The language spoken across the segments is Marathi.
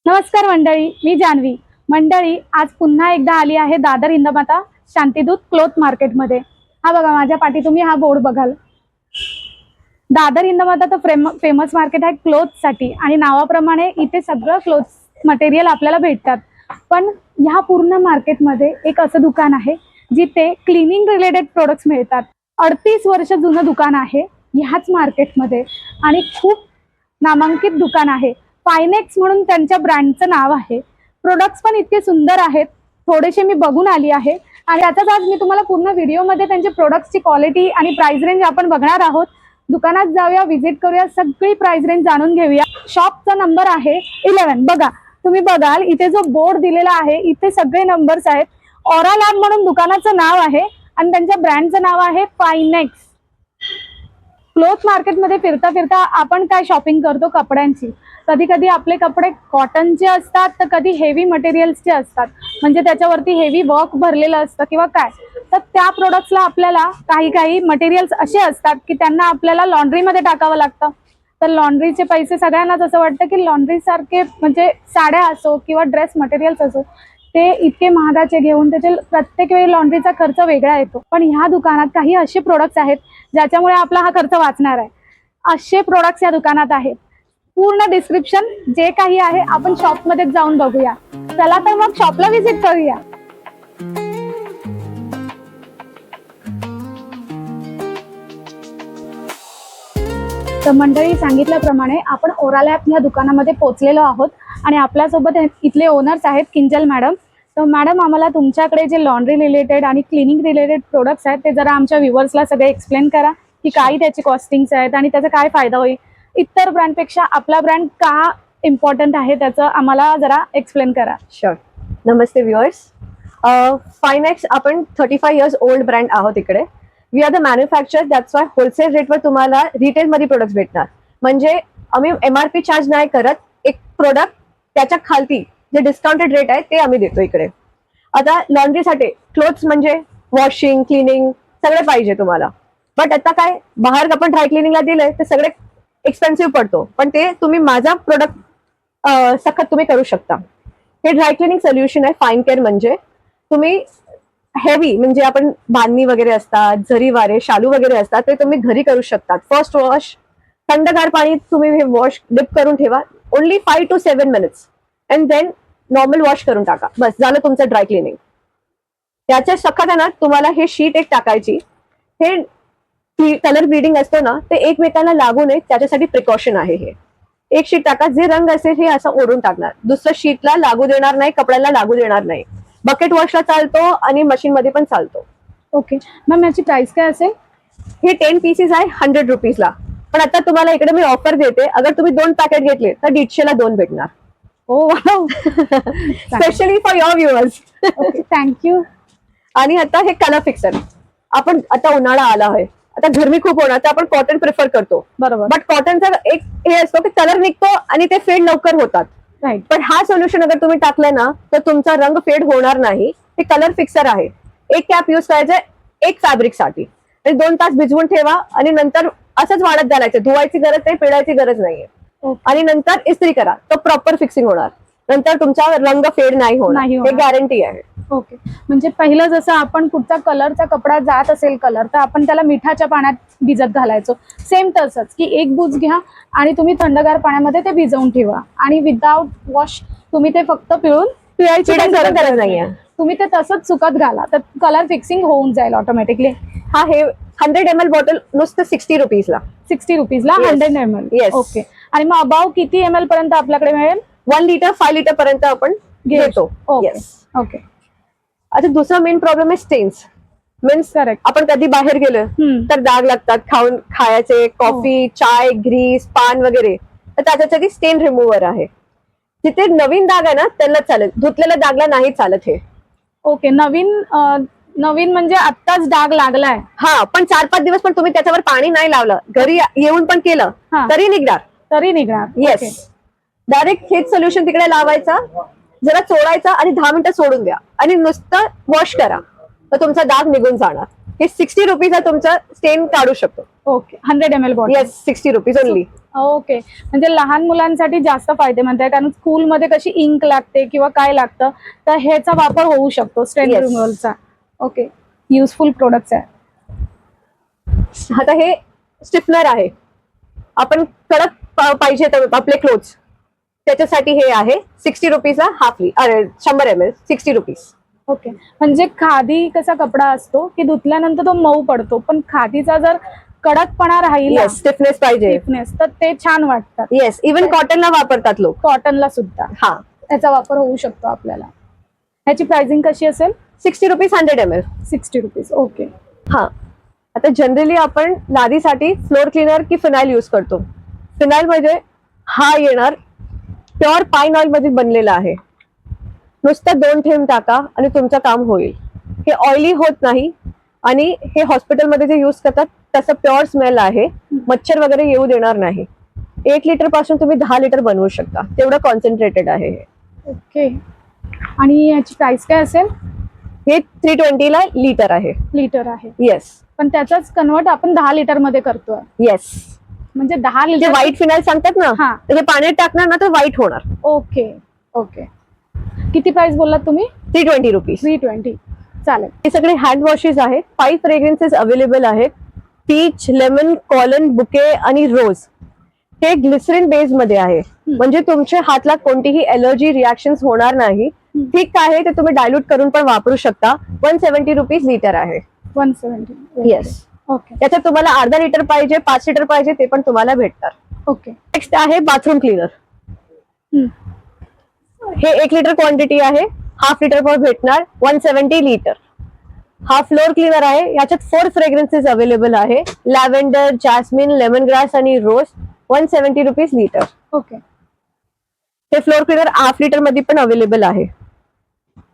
नमस्कार मंडळी, मी जान्हवी. मंडळी, आज पुन्हा एकदा आली आहे दादर हिंदमाता शांतिदूत क्लॉथ मार्केटमध्ये. हा बघा माझ्या पाठी तुम्ही हा बोर्ड बघाल. दादर हिंदमाता तर फेमस मार्केट आहे क्लॉथसाठी आणि नावाप्रमाणे इथे सगळं क्लॉथ मटेरियल आपल्याला भेटतात. पण ह्या पूर्ण मार्केटमध्ये एक असं दुकान आहे जिथे क्लिनिंग रिलेटेड प्रोडक्ट्स मिळतात. 38 वर्ष जुनं दुकान आहे ह्याच मार्केटमध्ये आणि खूप नामांकित दुकान आहे. फायनेक्स म्हणून त्यांच्या ब्रँडचं नाव आहे. प्रोडक्ट्स पण इतके सुंदर आहेत. थोडेसे मी बघून आली आहे आणि त्याचाच आज मी तुम्हाला पूर्ण व्हिडिओमध्ये त्यांच्या प्रोडक्ट्सची क्वालिटी आणि प्राइस रेंज आपण बघणार आहोत. दुकानात जाऊया, व्हिजिट करूया, सगळी प्राइस रेंज जाणून घेऊया. शॉपचा नंबर आहे 11. बघा तुम्ही बघाल इथे जो बोर्ड दिलेला आहे इथे सगळे नंबर्स आहेत. ऑरा लॅब म्हणून दुकानाचं नाव आहे आणि त्यांच्या ब्रँडचं नाव आहे फायनेक्स. क्लॉथ मार्केटमध्ये फिरता फिरता आपण काय शॉपिंग करतो कपड्यांची. कधी कधी आपले कपडे कॉटनचे असतात तर कधी हेवी मटेरियल्सचे असतात, म्हणजे त्याच्यावरती हेवी वर्क भरलेलं असतं किंवा काय. तर त्या प्रोडक्ट्सला आपल्याला काही मटेरियल्स असे असतात की त्यांना आपल्याला लॉन्ड्रीमध्ये टाकावं लागतं. तर लॉन्ड्रीचे पैसे सगळ्यांनाच असं वाटतं की लॉन्ड्री सारखे म्हणजे साड्या असो किंवा ड्रेस मटेरियल्स असो ते इतके महागाचे घेऊन त्याचे प्रत्येक वेळी लॉन्ड्रीचा खर्च वेगळा येतो. पण ह्या दुकानात काही असे प्रोडक्ट्स आहेत ज्याच्यामुळे आपला हा खर्च वाचणार आहे. असे प्रोडक्ट्स या दुकानात आहेत. पूर्ण डिस्क्रिप्शन जे काही आहे आपण शॉपमध्ये जाऊन बघूया. चला तर मग शॉपला व्हिजिट करूया. तर मंडळी सांगितल्याप्रमाणे आपण ओरा लॅब या दुकानामध्ये पोहोचलेलो आहोत आणि आपल्यासोबत इथले ओनर्स आहेत किंजल मॅडम. तर मॅडम, आम्हाला तुमच्याकडे जे लॉन्ड्री रिलेटेड आणि क्लिनिंग रिलेटेड प्रोडक्ट्स आहेत ते जरा आमच्या व्ह्युअर्सला सगळे एक्सप्लेन करा की काय त्याची कॉस्टिंग्स आहेत आणि त्याचा काय फायदा होईल. इतर ब्रँडपेक्षा आपला ब्रँड का इम्पॉर्टंट आहे त्याचं आम्हाला जरा एक्सप्लेन करा. शुअर. नमस्ते व्ह्युअर्स. फायनेक्स आपण 35 इयर्स ओल्ड ब्रँड आहोत इकडे. We are the manufacture, that's why wholesale रेटवर तुम्हाला रिटेलमध्ये प्रोडक्ट्स भेटणार. म्हणजे आम्ही MRP चार्ज नाही करत. एक प्रोडक्ट त्याच्या खालती जे डिस्काउंटेड रेट आहे ते आम्ही देतो इकडे. आता लॉन्ड्रीसाठी क्लोथ्स म्हणजे वॉशिंग क्लिनिंग सगळे पाहिजे तुम्हाला. बट आता काय बाहेर आपण ड्राय क्लिनिंगला दिलंय ते सगळे एक्सपेन्सिव्ह पडतो, पण ते तुम्ही माझा प्रोडक्ट सखत तुम्ही करू शकता. हे ड्राय क्लिनिंग सोल्युशन आहे फाईन केअर. म्हणजे तुम्ही हेवी म्हणजे आपण बांधणी वगैरे असतात, जरी वारे शालू वगैरे असतात ते तुम्ही घरी करू शकतात. फर्स्ट वॉश थंडगार पाणी तुम्ही हे वॉश डिप करून ठेवा. Only 5 to 7 minutes and then normal wash करून टाका. बस झालं तुमचं ड्राय क्लिनिंग. त्याच्या सखत आहे ना तुम्हाला हे शीट एक टाकायची. हे कलर ब्लिडिंग असतो ना ते एकमेकांना लागू नये त्याच्यासाठी प्रिकॉशन आहे. हे एक शीट टाका, जे रंग असेल हे असं ओढून टाकणार. दुसऱ्या शीटला लागू देणार नाही, कपड्याला लागू देणार नाही. बकेट वॉशला चालतो आणि मशीन मध्ये पण चालतो. ओके मॅम, याची प्राइस काय असेल? हे 10 पीसेस आहे 100 रुपीजला. पण आता तुम्हाला इकडे मी ऑफर देते, अगर तुम्ही 2 पॅकेट घेतले तर 150 ला 2 भेटणार. Oh wow, specially for your viewers. Okay thank you. आणि आता हे कलर फिक्सर. आपण आता उन्हाळा आला आहे, आता गरमी खूप होणार तर आपण कॉटन प्रिफर करतो. बरोबर. बट कॉटनचा एक हे असतो की कलर निघतो आणि ते फेड लवकर होतात. राईट. पण हा सोल्युशन अगर तुम्ही टाकलं ना तर तुमचा रंग फेड होणार नाही. हे कलर फिक्सर आहे. एक कॅप युज करायचं एक फॅब्रिक साठी आणि 2 तास भिजवून ठेवा आणि नंतर असंच वाढत घालायचं. धुवायची गरज नाही, पिळायची गरज नाहीये. आणि नंतर इस्त्री करा तो प्रॉपर फिक्सिंग होणार. नंतर तुमचा रंग फेड नाही होणार, हे गॅरंटी आहे. ओके, म्हणजे पहिलं जसं आपण कुठचा कलरचा कपडा जात असेल कलर तर आपण त्याला मिठाच्या पाण्यात भिजत घालायचो. सेम तसंच की एक बूज घ्या आणि तुम्ही थंडगार पाण्यामध्ये ते भिजवून ठेवा आणि विदाउट वॉश तुम्ही ते फक्त पिळायची गरज नाहीये. तुम्ही ते तसंच सुकत घाला तर कलर फिक्सिंग होऊन जाईल ऑटोमॅटिकली. हा हे 100 ml बॉटल नुसतं 60 रुपीजला. 60 रुपीजला 100 ml. येस. ओके. आणि मग अबाव किती ml पर्यंत आपल्याकडे मिळेल? 1 लिटर 5 लिटर पर्यंत आपण घेतो. ओके. आता दुसरा मेन प्रॉब्लेम आहे स्टेन्स. Means correct. आपण कधी बाहेर गेलो तर डाग लागतात खायचे, कॉफी चाय ग्रीस पान वगैरे, तर त्याच्यासाठी स्टेन रिमूव्हर आहे. जिथे नवीन डाग आहे ना त्याला चालेल, धुतलेल्या डागला नाही चालत हे. ओके. नवीन म्हणजे आत्ताच डाग लागलाय. हा, पण 4-5 दिवस पण तुम्ही त्याच्यावर पाणी नाही लावलं, घरी येऊन पण केलं तरी निघणार. येस. डायरेक्ट हेच सोल्युशन तिकडे लावायचा, जरा चोळायचा आणि 10 मिनिटं सोडून द्या आणि नुसतं वॉश करा तर तुमचा डाग निघून जाणार. हे 60 रुपीजला तुमचा स्टेन काढू शकतो. Okay 100 ml bottle. Yes 60 rupees only. Okay, म्हणजे लहान मुलांसाठी जास्त फायदे म्हणताय, कारण स्कूलमध्ये कशी इंक लागते किंवा काय लागतं, तर ह्याचा वापर होऊ शकतो स्ट्रेन Yes. रिमूव्हलचा. ओके, युजफुल प्रोडक्ट्स आहे. आता हे स्टिफनर आहे, आपण कडक पाहिजे तर आपले क्लोथ्स, त्याच्यासाठी हे आहे 60 रुपीजला हाफ 100 ml 60 रुपीज. ओके, म्हणजे खादी कसा कपडा असतो की धुतल्यानंतर तो मऊ पडतो, पण खादीचा जर कडकपणा राहिला, येस स्टिफनेस पाहिजे. स्टिफनेस, तर ते छान वाटतात. येस इवन कॉटनला वापरतात लोक. कॉटनला सुद्धा हा त्याचा वापर होऊ शकतो आपल्याला. ह्याची प्राइसिंग कशी असेल? 60 रुपीज 100 ml. 60 रुपीज. ओके. हा आता जनरली आपण लादीसाठी फ्लोर क्लीनर की फिनाईल यूज करतो. फिनाईल म्हणजे हा येणार प्युअर पाइन ऑइल मध्ये बनलेला आहे. नुसतं 2 थेंब टाका आणि तुमचं काम होईल. हे ऑइली होत नाही आणि हे हॉस्पिटलमध्ये जे यूज करतात तसं प्युअर स्मेल आहे, मच्छर वगैरे येऊ देणार नाही. 1 लिटर पासून तुम्ही 10 लिटर बनवू शकता, तेवढं कॉन्सन्ट्रेटेड आहे हे. ओके, आणि याची प्राइस काय असेल? हे 320 ला लिटर आहे. लिटर आहे, येस पण त्याचाच कन्वर्ट आपण 10 लिटर मध्ये करतोय. येस म्हणजे 10 जे लिटर. व्हाईट फिनाईल सांगतात ना, हा. ते पाण्यात टाकणार ना तर व्हाईट होणार. Okay okay. किती प्राइस बोललात तुम्ही? 320 रुपीज. 320. चालेल. हे सगळे हँड वॉशेस आहेत. 5 फ्रेग्रन्सेस अवेलेबल आहेत. पीच, लेमन, कॉलन, बुके आणि रोज. हे ग्लिसरीन बेस मध्ये आहे, म्हणजे तुमच्या हातला कोणतीही एलर्जी रिॲक्शन होणार नाही. ठीक आहे, ते तुम्ही डायल्यूट करून पण वापरू शकता. 170 रुपीज लिटर आहे. 170. येस. ओके त्याच्यात तुम्हाला अर्धा लिटर पाहिजे, 5 लिटर पाहिजे, ते पण तुम्हाला भेटणार. ओके. नेक्स्ट आहे बाथरूम क्लीनर. हे 1 लिटर क्वांटिटी आहे, हाफ लिटर पण भेटणार. 170 लिटर. हा फ्लोर क्लीनर आहे. याच्यात 4 फ्रेग्रन्सेस अवेलेबल आहे. लॅव्हेंडर, जास्मिन, लेमन ग्रास आणि रोज. 170 रुपीज लिटर. ओके. हे फ्लोर क्लीनर हाफ लिटर मध्ये पण अवेलेबल आहे.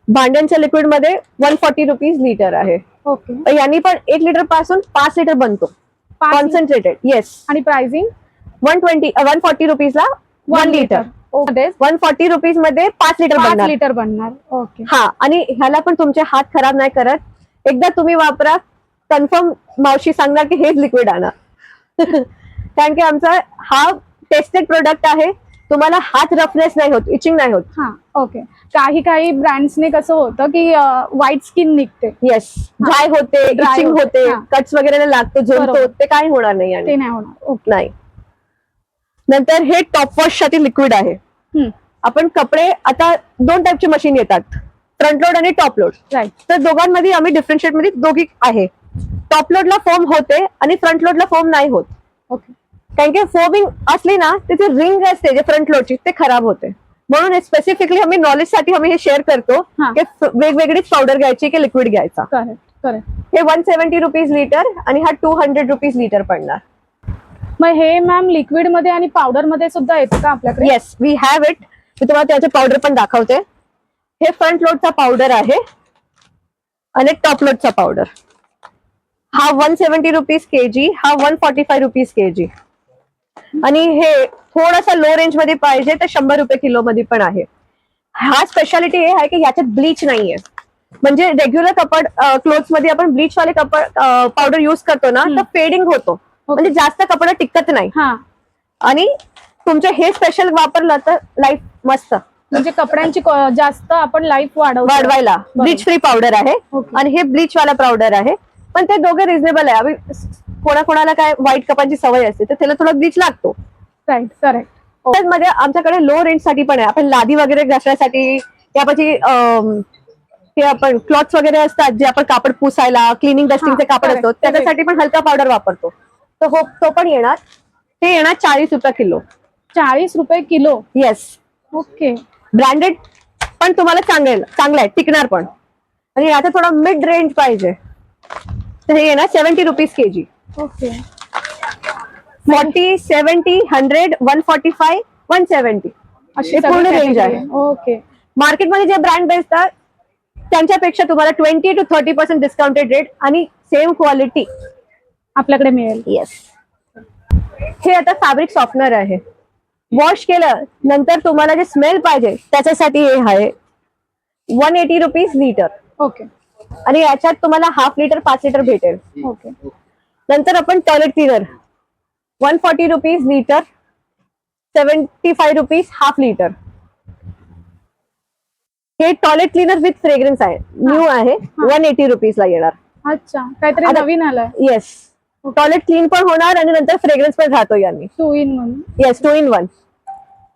भांड्यांच्या लिक्विड मध्ये 140 रुपीज लिटर आहे. ओके. यांनी पण 1 लिटर पासून 5 लिटर बनतो, कॉन्सन्ट्रेटेड. येस. आणि प्राइसिंग 140 रुपीजला 1 लिटर. 140 रुपीज मध्ये 5 लिटर 5 बनणार. लिटर बनणार. ओके. हा, आणि ह्याला पण तुमचे हात खराब नाही करत. एकदा तुम्ही वापरा, कन्फर्म मावशी सांगणार की हेच लिक्विड आणा. कारण की आमचा हा टेस्टेड प्रोडक्ट आहे. तुम्हाला हात रफनेस नाही होत, इचिंग नाही होत. हा. ओके. काही ब्रँड्सने कसं होतं की व्हाईट स्किन निघते. येस, ड्राय होते, Dry इचिंग होते. होते, हा. कट्स वगैरे लागतो, झोलतो, बरोबर. ते काही होणार नाही आणि ते नाही होणार. ओके. नाही. नंतर हे टॉप वॉश साठी लिक्विड आहे. आपण कपडे, आता 2 टाईपचे मशीन येतात, फ्रंट लोड आणि टॉप लोड. राईट. तर दोघांमध्ये आम्ही डिफरन्शिएट मध्ये दोघी आहे. टॉप लोडला फोम होते आणि फ्रंट लोडला फोम नाही होत. ओके. कारण की फोमिंग असली ना, त्याची रिंग असते जे फ्रंट लोडची, ते खराब होते. म्हणून स्पेसिफिकली आम्ही नॉलेज साठी आम्ही हे शेअर करतो हा. की वेगवेगळीच पावडर घ्यायची की लिक्विड घ्यायचा. Correct correct. हे 170 रुपीज लिटर आणि हा 200 रुपीज लिटर पडणार. मग हे मॅम लिक्विड मध्ये आणि पावडर मध्ये सुद्धा येतं का आपल्याकडे? Yes, we have it. मी तुम्हाला त्याचे पावडर पण दाखवते. हे फ्रंट लोडचा पावडर आहे आणि टॉप लोडचा पावडर. हा 170 रुपीज केजी, हा 145 रुपीज केजी. आणि हे थोडासा लो रेंज मध्ये पाहिजे तर 100 रुपये किलो मध्ये पण आहे. हा स्पेशालिटी हे आहे की याच्यात ब्लीच नाहीये. म्हणजे रेग्युलर कपड क्लोथ्स मध्ये आपण ब्लीच वाले कपड पावडर युज करतो ना, तर फेडिंग होतो, म्हणजे जास्त कपडा टिकत नाही. हा. आणि तुमचं हे स्पेशल वापरलं तर लाईफ मस्त. म्हणजे कपड्यांची जास्त आपण लाईफ वाढवायला ब्लीच फ्री पावडर आहे. ओके. आणि हे ब्लीच वाला पावडर आहे. पण ते दोघे रिझनेबल आहे. आम्ही कोणाकोणाला काय व्हाईट कपांची सवय असते तर त्याला थोडा ब्लीच लागतो. राईट. करेक्ट. मध्ये आमच्याकडे लो रेंज साठी पण आहे. आपण लादी वगैरे घासण्यासाठी, त्यापाशी हे आपण क्लॉथ्स वगैरे असतात जे आपण कापड पुसायला, क्लिनिंग डस्टिंगचे कापड correct, असतो, त्याच्यासाठी पण हलका पावडर वापरतो. तर हो, तो पण येणार. ते येणार 40 रुपये किलो. 40 रुपये किलो. येस. ओके. ब्रँडेड पण तुम्हाला चांगलं आहे, टिकणार पण. आणि याचा थोडा मिड रेंज पाहिजे तर हे येणार 70 रुपीज केजी. ओके. 40, 70, 100, 145, 170 अशी हे पूर्ण रेंज आहे. ओके. मार्केटमध्ये जे ब्रँड बेसतात त्यांच्यापेक्षा तुम्हाला 20 to 30% डिस्काउंटेड रेट आणि सेम क्वालिटी आपल्याकडे मिळेल. येस. हे आता फॅब्रिक सॉफ्टनर आहे. वॉश केलं नंतर तुम्हाला जे स्मेल पाहिजे त्याच्यासाठी हे आहे. 180 रुपीज लिटर. ओके. आणि याच्यात तुम्हाला हाफ लिटर 5 लिटर भेटेल. ओके. नंतर आपण toilet cleaner 140 rupees litre, 75 rupees half litre. हे टॉयलेट क्लीनर विथ फ्रेग्रन्स आहे, न्यू आहे, 180 रुपीजला येणार. अच्छा, काहीतरी आता- नवीन आलंय. येस, टॉयलेट क्लीन पण होणार आणि नंतर फ्रेग्रन्स पण राहतो यांनी. 2 in 1. Yes, 2 in 1.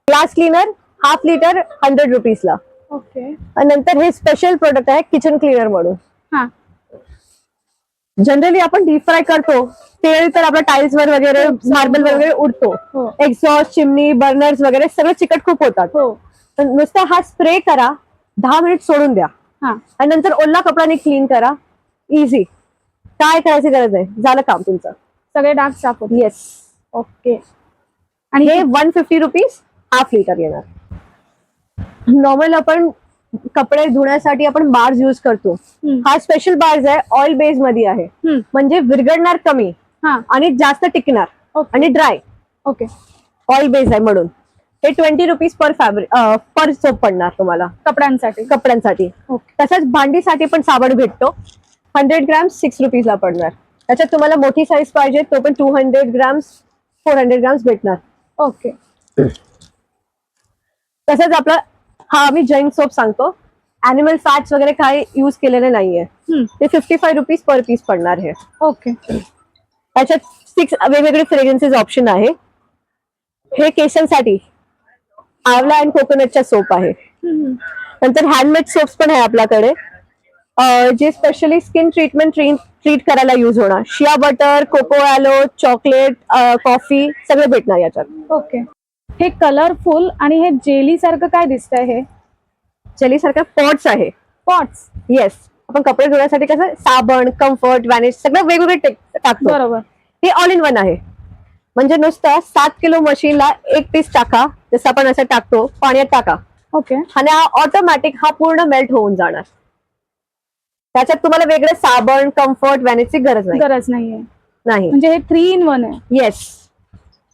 Glass cleaner half litre 100 रुपीजला. ओके. आणि नंतर हे स्पेशल प्रोडक्ट आहे किचन क्लीनर म्हणून. हा. जनरली आपण डीप फ्राय करतो, तेल तर आपल्या टाइल्स वर वगैरे, मार्बल वगैरे उडतो. हो. एक्झॉस्ट, चिमनी, बर्नर्स वगैरे सगळे चिकट खूप होतात. हो. तर नुसता हा स्प्रे करा, 10 मिनिट सोडून द्या हा. आणि नंतर ओला कपड्याने क्लीन करा. इझी, काय करायची गरज नाही, झालं काम तुमचं. सगळे डाग साफ होते. येस. ओके. आणि हे 150 रुपीज हाफ लिटर येणार. नॉर्मल आपण कपडे धुण्यासाठी आपण बार्स यूज करतो. हा स्पेशल बार्स आहे, ऑइल बेस मध्ये आहे, म्हणजे विरघळणार कमी हा. आणि जास्त टिकणार ओके. आणि ड्राय. ओके. ऑइल बेस आहे म्हणून हे 20 रुपीज पर फॅब्रिक पर सोप पडणार तुम्हाला कपड्यांसाठी. कपड्यांसाठी. ओके. तसंच भांडीसाठी पण साबण भेटतो, 100 ग्रॅम्स 6 रुपीजला पडणार. त्याच्यात तुम्हाला मोठी साईज पाहिजे तो पण 200 ग्रॅम्स 400 ग्रॅम्स भेटणार. ओके. तसंच आपला हा आम्ही जैन सोप सांगतो, अॅनिमल फॅट्स वगैरे काही यूज केलेले नाहीये. ते 55 रुपीज पर पीस पडणार हे. ओके. त्याच्यात 6 वेगवेगळे फ्रेग्रन्सेस ऑप्शन आहे. हे केसांसाठी आवला अँड कोकोनटचा सोप आहे. नंतर हँडमेड सोप्स पण आहे आपल्याकडे, जे स्पेशली स्किन ट्रीट करायला यूज होणार. Shea butter, cocoa aloe, chocolate, coffee सगळं भेटणार याच्यात. ओके. हे कलरफुल आणि हे जेली सारखं काय दिसतंय? हे जेली सारखं पॉट्स आहे. पॉट्स. येस, आपण कपडे धुण्यासाठी कसं साबण, कम्फर्ट, वॅनिश सगळं वेगवेगळे टाकतो. बरोबर. हे ऑल इन वन आहे, म्हणजे नुसतं 7 किलो मशीनला 1 पीस टाका, जसं आपण असं टाकतो पाण्यात टाका. ओके. आणि हा ऑटोमॅटिक हा पूर्ण मेल्ट होऊन जाणार. त्याच्यात तुम्हाला वेगळं साबण, कम्फर्ट, वॅनिशची गरज नाहीये. नाही. म्हणजे हे 3 in 1 आहे. येस.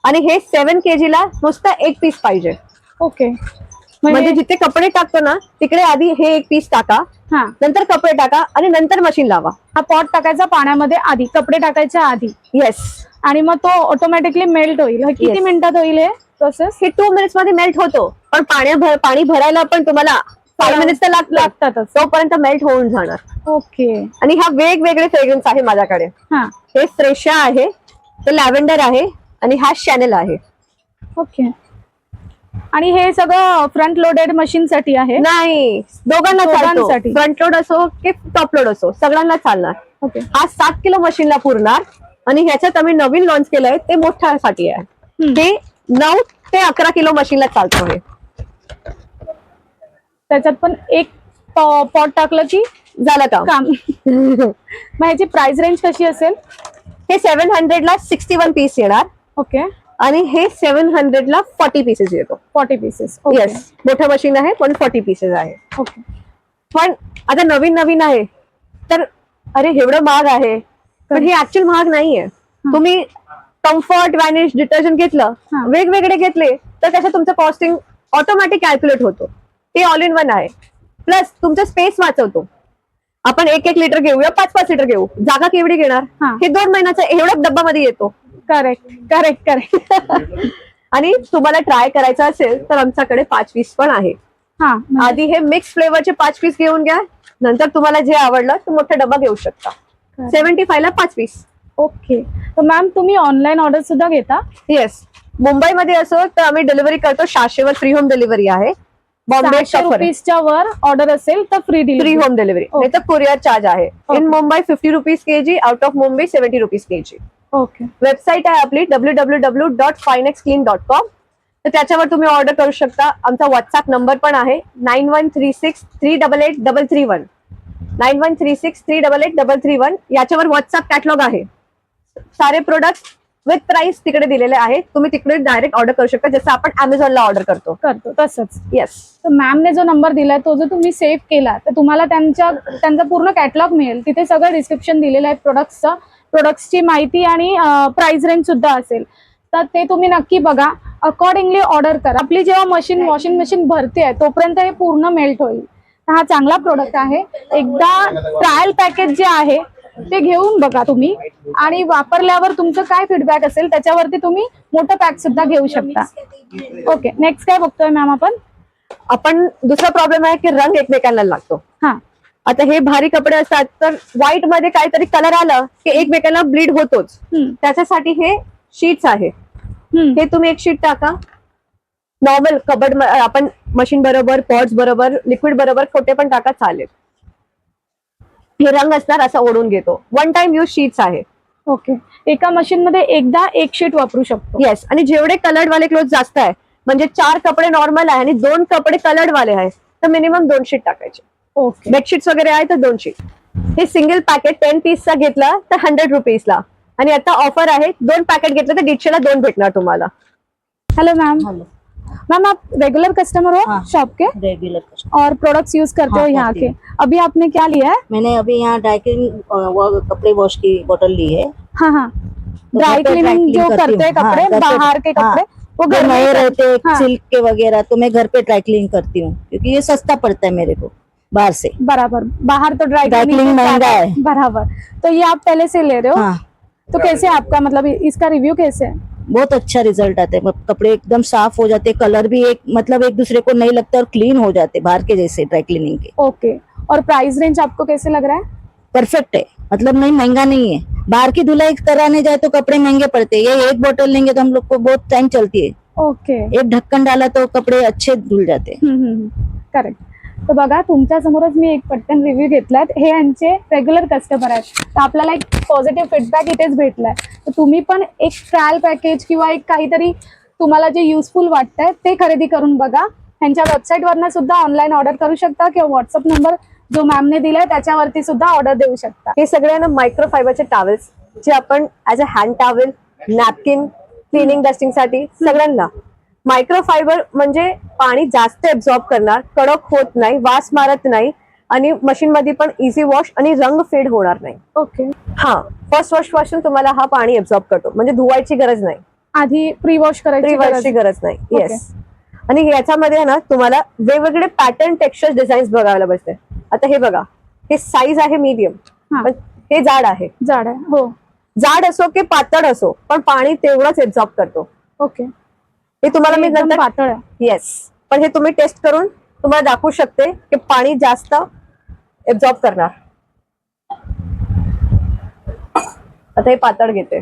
आणि हे 7 kg ला नुसतं 1 पीस पाहिजे. ओके. म्हणजे जिथे कपडे टाकतो ना तिकडे आधी हे 1 पीस टाका, हा. नंतर कपडे टाका आणि नंतर मशीन लावा. हा पॉट टाकायचा पाण्यामध्ये आधी, कपडे टाकायच्या आधी. येस. आणि मग तो ऑटोमॅटिकली मेल्ट होईल. किती Yes. मिनिटात होईल हे प्रोसेस? हे 2 मिनिट्स मध्ये मेल्ट होतो, पण पाणी भरायला पण तुम्हाला 5 मिनिट्स तर लागतातच. तोपर्यंत मेल्ट होऊन जाणार. ओके. आणि हा वेगवेगळे फ्रेग्रन्स आहे माझ्याकडे. हा. हे फ्रेशा आहे, ते लॅव्हेंडर आहे आणि हा शॅनेल आहे. ओके. आणि हे सगळं फ्रंट लोडेड मशीन साठी आहे? नाही, दोघांना चालतो. दोघांसाठी. फ्रंट लोड असो की टॉप लोड असो सगळ्यांना चालणार. ओके. हा 7 किलो मशीनला पुरणार. आणि ह्याच्यात आम्ही नवीन लॉन्च केलंय ते मोठ्यासाठी आहे. हे 9 ते 11 किलो मशीनला चालतो. हे त्याच्यात पण एक पॉट टाकलं की झालं काम. मग ह्याची प्राइस रेंज कशी असेल? हे 700 ला 61 पीस येणार. ओके. आणि हे 700 ला 40 पीसेस येतो. 40 पीसेस. येस, मोठं मशीन आहे पण 40 पीसेस आहे. ओके. पण आता नवीन आहे तर अरे एवढं महाग आहे, पण हे ऍक्च्युअल महाग नाहीये. तुम्ही कम्फर्ट, वॅनिश, डिटर्जंट घेतलं, वेगवेगळे घेतले तर त्याचं तुमचं कॉस्टिंग ऑटोमॅटिक कॅल्क्युलेट होतो. ते ऑल इन वन आहे. प्लस तुमचं स्पेस वाचवतो. आपण 1 लिटर घेऊया, 5 लिटर घेऊ, जागा केवढी घेणार? हे 2 महिन्याचा एवढ्या डब्बामध्ये येतो. Correct correct correct. आणि तुम्हाला ट्राय करायचं असेल तर आमच्याकडे 5 पीस पण आहे. हा. आधी हे मिक्स फ्लेवरचे 5 पीस घेऊन घ्या, नंतर तुम्हाला जे आवडलं तो मोठा डबा घेऊ शकता. 75 ला 5 पीस. ओके. तर मॅम तुम्ही ऑनलाईन ऑर्डर सुद्धा घेता? येस, मुंबईमध्ये असो तर आम्ही डिलिव्हरी करतो. 600 फ्री होम डिलिव्हरी आहे. बॉम्बे ₹600 वर ऑर्डर असेल तर फ्री होम डिलिव्हरी, नाही तर कुरिअर चार्ज आहे. In Mumbai 50 rupees kg, out of Mumbai 70 rupees kg. Okay. Website आहे आपली www.finexclean.com. तर त्याच्यावर तुम्ही ऑर्डर करू शकता. आमचा व्हॉट्सअप नंबर पण आहे 9136388331. 9136388331. याच्यावर व्हॉट्सअप कॅटलॉग आहे. सारे प्रोडक्ट विथ प्राइस तिकडे दिलेले आहेत. तुम्ही तिकडे डायरेक्ट ऑर्डर करू शकता, जसं आपण Amazonला ऑर्डर करतो तसंच. येस. तर मॅमने जो नंबर दिलाय तो जर तुम्ही सेव्ह केला तर तुम्हाला त्यांचा पूर्ण कॅटलॉग मिळेल. तिथे सगळं डिस्क्रिप्शन दिलेलं आहे प्रोडक्ट्सची माहिती आणि प्राइस रेंज सुद्धा असेल. तर ते तुम्ही नक्की बघा, अकॉर्डिंगली ऑर्डर करा. आपली जेव्हा वॉशिंग मशीन भरते तोपर्यंत हे पूर्ण मेल्ट होईल. हा चांगला प्रोडक्ट आहे. एकदा ट्रायल पॅकेज जे आहे ते घेऊन बघा तुम्ही, आणि वापरल्यावर तुमचं काय फीडबॅक असेल त्याच्यावरती तुम्ही मोठं पॅक सुद्धा घेऊ शकता. ओके, नेक्स्ट काय बघतोय मॅम आपण दुसरा प्रॉब्लेम आहे की रंग एकमेकांना लागतो. हा. आता हे भारी कपडे असतात तर व्हाईट मध्ये काहीतरी कलर आलं की एकमेकांना ब्लीड होतोच. त्याच्यासाठी हे शीट्स आहे. हे तुम्ही एक शीट टाका. नॉर्मल कबड आपण मशीन बरोबर, पॉट्स बरोबर, लिक्विड बरोबर खोटे पण टाका चालेल. हे रंग असणार असा ओढून घेतो. वन टाइम यूज शीट्स आहे. ओके, एका मशीन मध्ये एकदा एक शीट वापरू शकतो. येस, आणि जेवढे कलर्ड वाले क्लोथ जास्त आहे, म्हणजे 4 कपडे नॉर्मल आहे आणि 2 कपडे कलर्ड वाले आहे, तर मिनिमम 2 शीट टाकायचे. ओके. बेडशीट्स वगैरे आहे तर 2 शीट. हे सिंगल पॅकेट 10 पीसचा घेतला तर 100 रुपीजला, आणि आता ऑफर आहे 2 पॅकेट घेतलं तर 150 ला 2 भेटणार तुम्हाला. Hello ma'am. हेलो मैम आप रेगुलर कस्टमर हो हाँ, शॉप के, रेगुलर कस्टमर। और प्रोडक्ट्स यूज करते हो हाँ, यहाँ करती के. अभी आपने क्या लिया है? मैंने अभी यहाँ ड्राई क्लीन कपड़े वॉश की बोतल ली है। हाँ हाँ, तो ड्राई घर पे क्लीनिंग जो करती करते हैं हूँ। हाँ, कपड़े, घर पे- बाहर के हाँ, कपड़े वो जो घर में नए ही रहते हैं हाँ, सिल्क के वगैरह, तो मैं घर पे ड्राई क्लीन करती हूँ क्योंकि ये सस्ता पड़ता है मेरे को बाहर से। बराबर. बाहर तो ड्राई Dry cleaning महंगा है। बराबर. तो ये आप पहले से ले रहे हो. हाँ, तो कैसे आपका मतलब इसका रिव्यू कैसे है? बहुत अच्छा रिजल्ट आता है। कपड़े एकदम साफ हो जाते, कलर भी एक दूसरे को नहीं लगता और क्लीन हो जाते बाहर के जैसे ड्राई क्लीनिंग के। ओके. और प्राइस रेंज आपको कैसे लग रहा है? परफेक्ट है, मतलब नहीं महंगा नहीं है। बाहर की धुलाई कराने जाए तो कपड़े महंगे पड़ते हैं, ये एक बोतल लेंगे तो हम लोग को बहुत टाइम चलती है। ओके. एक ढक्कन डाला तो कपडे अच्छे धुल जाते. करेक्ट. तर बघा, तुमच्या समोरच मी एक पटकन रिव्ह्यू घेतलात. हे यांचे रेग्युलर कस्टमर आहेत, तर आपल्याला एक पॉझिटिव्ह फीडबॅक इथेच भेटलाय. तर तुम्ही पण एक ट्रायल पॅकेज किंवा एक काहीतरी तुम्हाला जे युजफुल वाटतंय ते खरेदी करून बघा. ह्यांच्या वेबसाईटवरनं सुद्धा ऑनलाईन ऑर्डर करू शकता किंवा व्हॉट्सअप नंबर जो मॅमने दिलाय त्याच्यावरती सुद्धा ऑर्डर देऊ शकता. हे सगळ्यांना मायक्रोफायबरचे टॉवेल्स जे आपण as a hand towel, napkin, cleaning dusting साठी सगळ्यांना. मायक्रोफायबर म्हणजे पाणी जास्त एब्झॉर्ब करणार, कडक होत नाही, वास मारत नाही, आणि मशीन मध्ये पण इझी वॉश आणि रंग फेड होणार नाही. ओके. हा, फर्स्ट वॉश पासून तुम्हाला हा पाणी एब्झॉर्ब करतो, म्हणजे धुवायची गरज नाही, आधी प्री वॉश करायची गरज नाही. Okay. येस. आणि याच्यामध्ये ना तुम्हाला वेगवेगळे पॅटर्न, टेक्स्चर, डिझाईन्स बघायला बसते. आता हे बघा, हे साईज आहे मीडियम, हा. पण हे जाड आहे. जाड आहे. हो. जाड असो की पातळ असो, पण पाणी तेवढंच एब्झॉर्ब करतो. ओके. हे तुम्हाला मी एकदम नंतर, पातळ आहे. येस, पण हे तुम्ही टेस्ट करून तुम्हाला दाखवू शकते की पाणी जास्त एब्झॉर्ब करणार. आता हे पातळ घेते.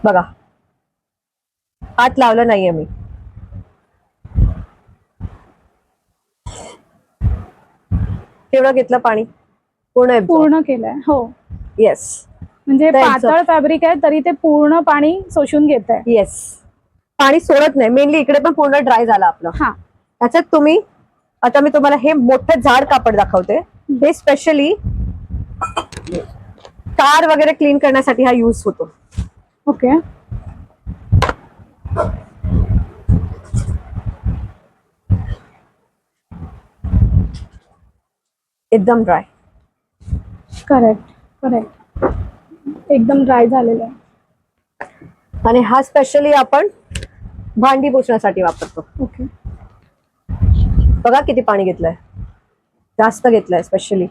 बघा, हात लावला नाहीये मी. केवढं घेतलं पाणी, पूर्ण पूर्ण केलंय. हो. येस. म्हणजे ते पातळ फॅब्रिक आहे तरी ते पूर्ण पाणी शोषून घेत आहे. येस, पाणी सोडत नाही. मेनली इकडे पण पूर्ण ड्राय झालं आपलं. हा. त्याच्यात तुम्ही, आता मी तुम्हाला हे मोठं जाड कापड दाखवते. हे स्पेशली कार वगैरे क्लीन करण्यासाठी हा यूज होतो. ओके. एकदम ड्राय. करेक्ट करेक्ट, एकदम ड्राय झालेलं आहे. आणि हा स्पेशली आपण भांडी पुसण्यासाठी वापरतो. ओके. बघा किती पाणी घेतलंय, जास्त घेतलंय स्पेशली.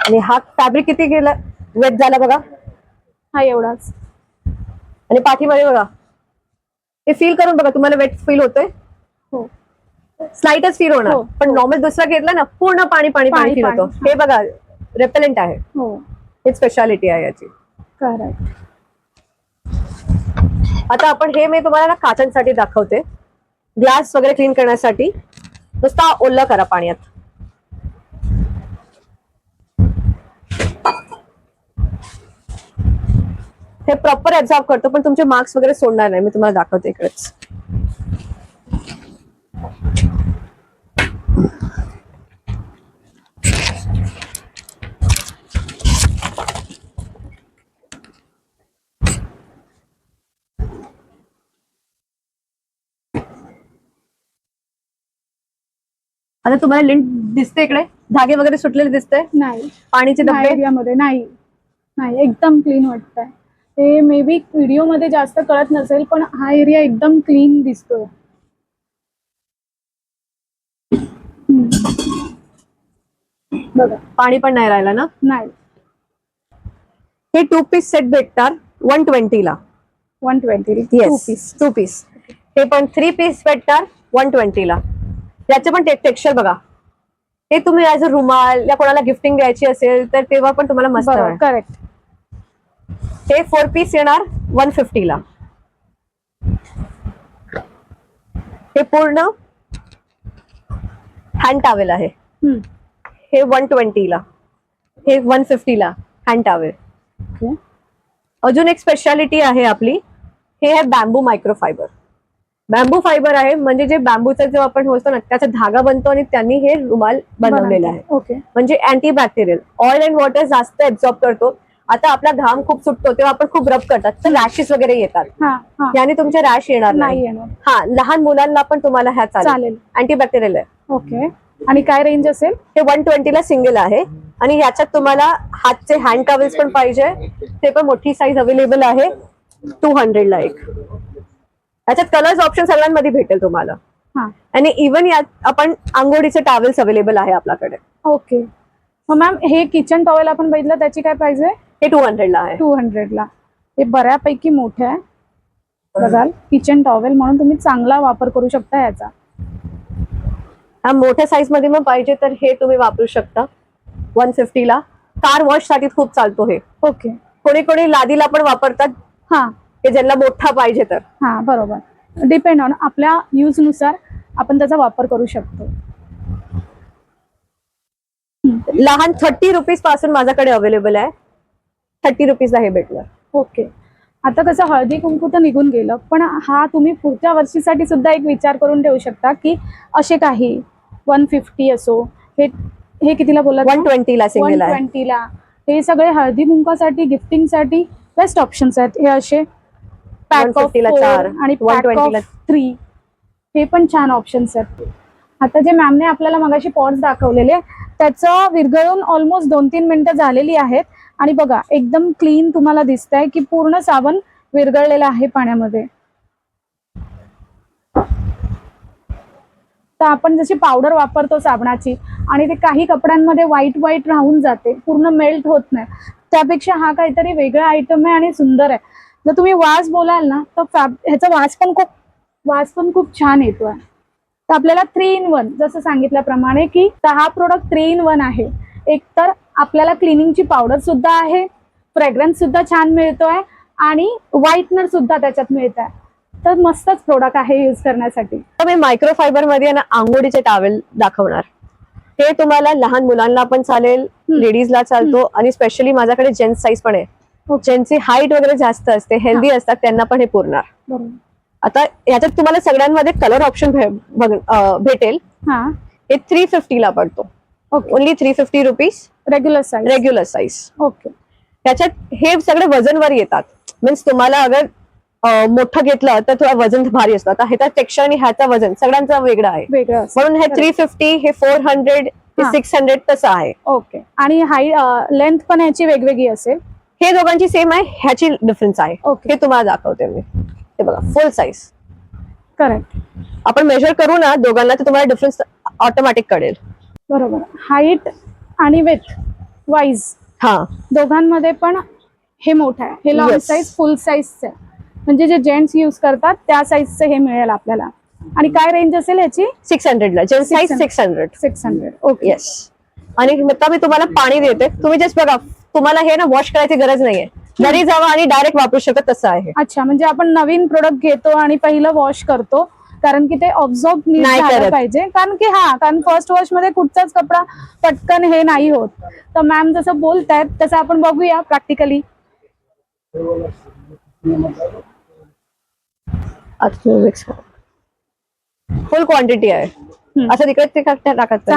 आणि हा फॅब्रिक किती गेला, वेट झाला बघा. हा एवढाच. आणि पाठीमध्ये बघा, हे फील करून बघा, तुम्हाला वेट फील होतोय. हो. स्लाइटच फील होणार, हो, पण हो. नॉर्मल दुसरा घेतला ना पूर्ण पाणी पाणी पाणी पाणी फील होतो. पाणी, हे बघा, रेपेलेंट आहे. हो. हे स्पेशालिटी आहे याची. करेक्ट. आता आपण हे मी तुम्हाला ना काचांसाठी दाखवते. ग्लास वगैरे क्लीन करण्यासाठी नुसता ओला करा पाण्यात. हे प्रॉपर ऍब्झॉर्ब करतो, पण तुमचे मार्क्स वगैरे सोडणार नाही. मी तुम्हाला दाखवते इकडेच. आता तुम्हाला लिंक दिसते इकडे, धागे वगैरे सुटलेले दिसते. नाही, पाणीचे डबे. एरियामध्ये नाही. नाही, एकदम क्लीन वाटतंय. हे मे बी व्हिडिओ मध्ये जास्त कळत नसेल, पण हा एरिया एकदम क्लीन दिसतोय. बघा. पाणी पण नाही राहिलं ना. नाही. हे 2 पीस सेट भेटणार 120 ला. 120 टू येस, पीस. 2 पीस. हे पण 3 पीस भेटणार 120 ला. याचे पण टेक्स्चर बघा. हे तुम्ही ऍज अ रुमाल या कोणाला गिफ्टिंग द्यायची असेल तर तेव्हा पण तुम्हाला मस्त आहे. करेक्ट. हे 4 पीस येणार 150 ला. हे पूर्ण हँड टॉवेल आहे. हे 120 ला. हे 150 ला हँड टॉवेल. ओके. अजून एक स्पेशालिटी आहे आपली. हे आहे बॅम्बू मायक्रोफायबर. बॅम्बू फायबर आहे म्हणजे जे बॅम्बूचा जो आपण होतो ना त्याचा धागा बनतो आणि त्यांनी हे रुमाल बनवलेला आहे. ओके. म्हणजे अँटीबॅक्टेरियल. ऑइल अँड वॉटर जास्त ऍब्झॉर्ब करतो. आता आपला घाम खूप सुटतो तेव्हा आपण खूप रब करतात तर रॅशेस वगैरे येतात. याने तुमचे रॅश येणार नाही. हा, लहान मुलांना पण तुम्हाला ह्या चालेल. अँटीबॅक्टेरियल आहे. ओके. आणि काय रेंज असेल? हे 120 ला सिंगल आहे आणि याच्यात तुम्हाला हातचे हँड टॉवेल्स पण पाहिजे ते पण मोठी साईज अवेलेबल आहे 200 ला एक. याच्यात कलर्स ऑप्शन सगळ्यांमध्ये भेटेल तुम्हाला. आणि इव्हन यात आपण आंघोळीचे टॉवेल्स अवेलेबल आहे आपल्याकडे. ओके. मग मॅम हे किचन टॉवेल आपण बघितलं त्याची काय प्राइस आहे? हे 200 ला आहे. 200 ला. हे बऱ्यापैकी मोठं आहे. बघाल किचन टॉवेल म्हणून तुम्ही चांगला वापर करू शकता याचा. हा मोठ्या साईज मध्ये मग पाहिजे तर हे तुम्ही वापरू शकता 150 ला. कार वॉश साठी खूप चालतो हे. ओके. कोणी कोणी लादीला पण वापरतात. हा, हे ज्यांना मोठा पाहिजे तर. हा बरोबर. डिपेंड ऑन आपल्या यूज नुसार आपण त्याचा वापर करू शकतो. लहान 30 रुपीज पासून माझ्याकडे अवेलेबल आहे. 30 रुपीजला हे भेटलं. ओके. आता कसं हळदी कुंकू तर निघून गेलं, पण हा तुम्ही पुढच्या वर्षीसाठी सुद्धा एक विचार करून ठेवू शकता की असे काही 150 असो. हे कितीला बोलला? 120 ला सिंगल आहे. 120 ला. हे सगळे हळदी कुंकासाठी गिफ्टिंग साठी बेस्ट ऑप्शन्स आहेत. हे असे पॅक ऑफ 150 ला 4 आणि 120 ला 3 हे पण छान ऑप्शन्स आहेत. आता जे मॅमने आपल्याला मगाशी पॉट्स दाखवलेले त्याचं विरघळून ऑलमोस्ट 2-3 मिनिटं झालेली आहेत आणि बघा एकदम क्लीन तुम्हाला दिसतंय की पूर्ण साबण विरघळलेला आहे पाण्यामध्ये. तर आपण जशी पावडर वापरतो साबणाची आणि ते काही कपड्यांमध्ये व्हाईट राहून जाते, पूर्ण मेल्ट होत नाही. त्यापेक्षा हा काहीतरी वेगळा आयटम आहे आणि सुंदर आहे. जर तुम्ही वास बोलाल ना तर ह्याचा वास पण खूप छान येतोय. तर आपल्याला 3 in 1 जसं सांगितल्याप्रमाणे की हा प्रोडक्ट 3 in 1 आहे. एक तर आपल्याला क्लिनिंगची पावडर सुद्धा आहे, फ्रेग्रन्स सुद्धा छान मिळतोय आणि व्हाईटनर सुद्धा त्याच्यात मिळत आहे. तर मस्तच प्रोडक्ट आहे यूज करण्यासाठी. तर मी मायक्रोफायबर मध्ये ना आंघोळीचे टॉवेल दाखवणार. हे तुम्हाला लहान मुलांना पण चालेल, लेडीजला चालतो आणि स्पेशली माझ्याकडे जेंट्स साईज पण आहे. ज्यांची हाईट वगैरे जास्त असते, हेल्दी असतात त्यांना पण हे पुरणार. बरोबर. आता याच्यात तुम्हाला सगळ्यांमध्ये कलर ऑप्शन भेटेल. हे 350 ला पडतो. Only 350 rupees regular size. Okay. त्याच्यात हे सगळे वजनवर येतात. मीन्स तुम्हाला अगर मोठं घेतलं तर थोडा वजन भारी असतं. आता ह्याचा टेक्स्चर आणि ह्याचा वजन सगळ्यांचा वेगळा आहे. म्हणून हे 350, हे 400, हे 600 तसं आहे. ओके. आणि लेंथ पण ह्याची वेगवेगळी असेल? हे दोघांची सेम आहे, ह्याची डिफरन्स आहे. हे तुम्हाला दाखवते मी. हे बघा फुल साईज. करेक्ट. आपण मेजर करू ना दोघांना तर तुम्हाला डिफरन्स ऑटोमॅटिक कळेल. बरोबर. हाईट आणि विथ वाईज दोघांमध्ये पण हे मोठं आहे. हे लॉंग साईज फुल साईजचं आहे. म्हणजे जे जेंट्स यूज करतात त्या साईजचं हे मिळेल आपल्याला. आणि काय रेंज असेल याची? 600 ला. Gents size 600. ओके. येस. आणि आता मी तुम्हाला पाणी देते, तुम्ही जस्ट बघा. तुम्हाला हे ना वॉश करायची गरज नाहीये. घरी जावा आणि डायरेक्ट वापरू शकत तसं आहे. अच्छा, म्हणजे आपण नवीन प्रोडक्ट घेतो आणि पहिलं वॉश करतो कारण की ते ऑब्झॉर्ब नाही झालं पाहिजे. कारण फर्स्ट वॉश मध्ये कुठचाच कपडा पटकन हे नाही होत. तर मॅम जसं बोलतायत तसं आपण बघूया प्रॅक्टिकली. फुल क्वांटिटी आहे. असं तिकडे ते टाकत.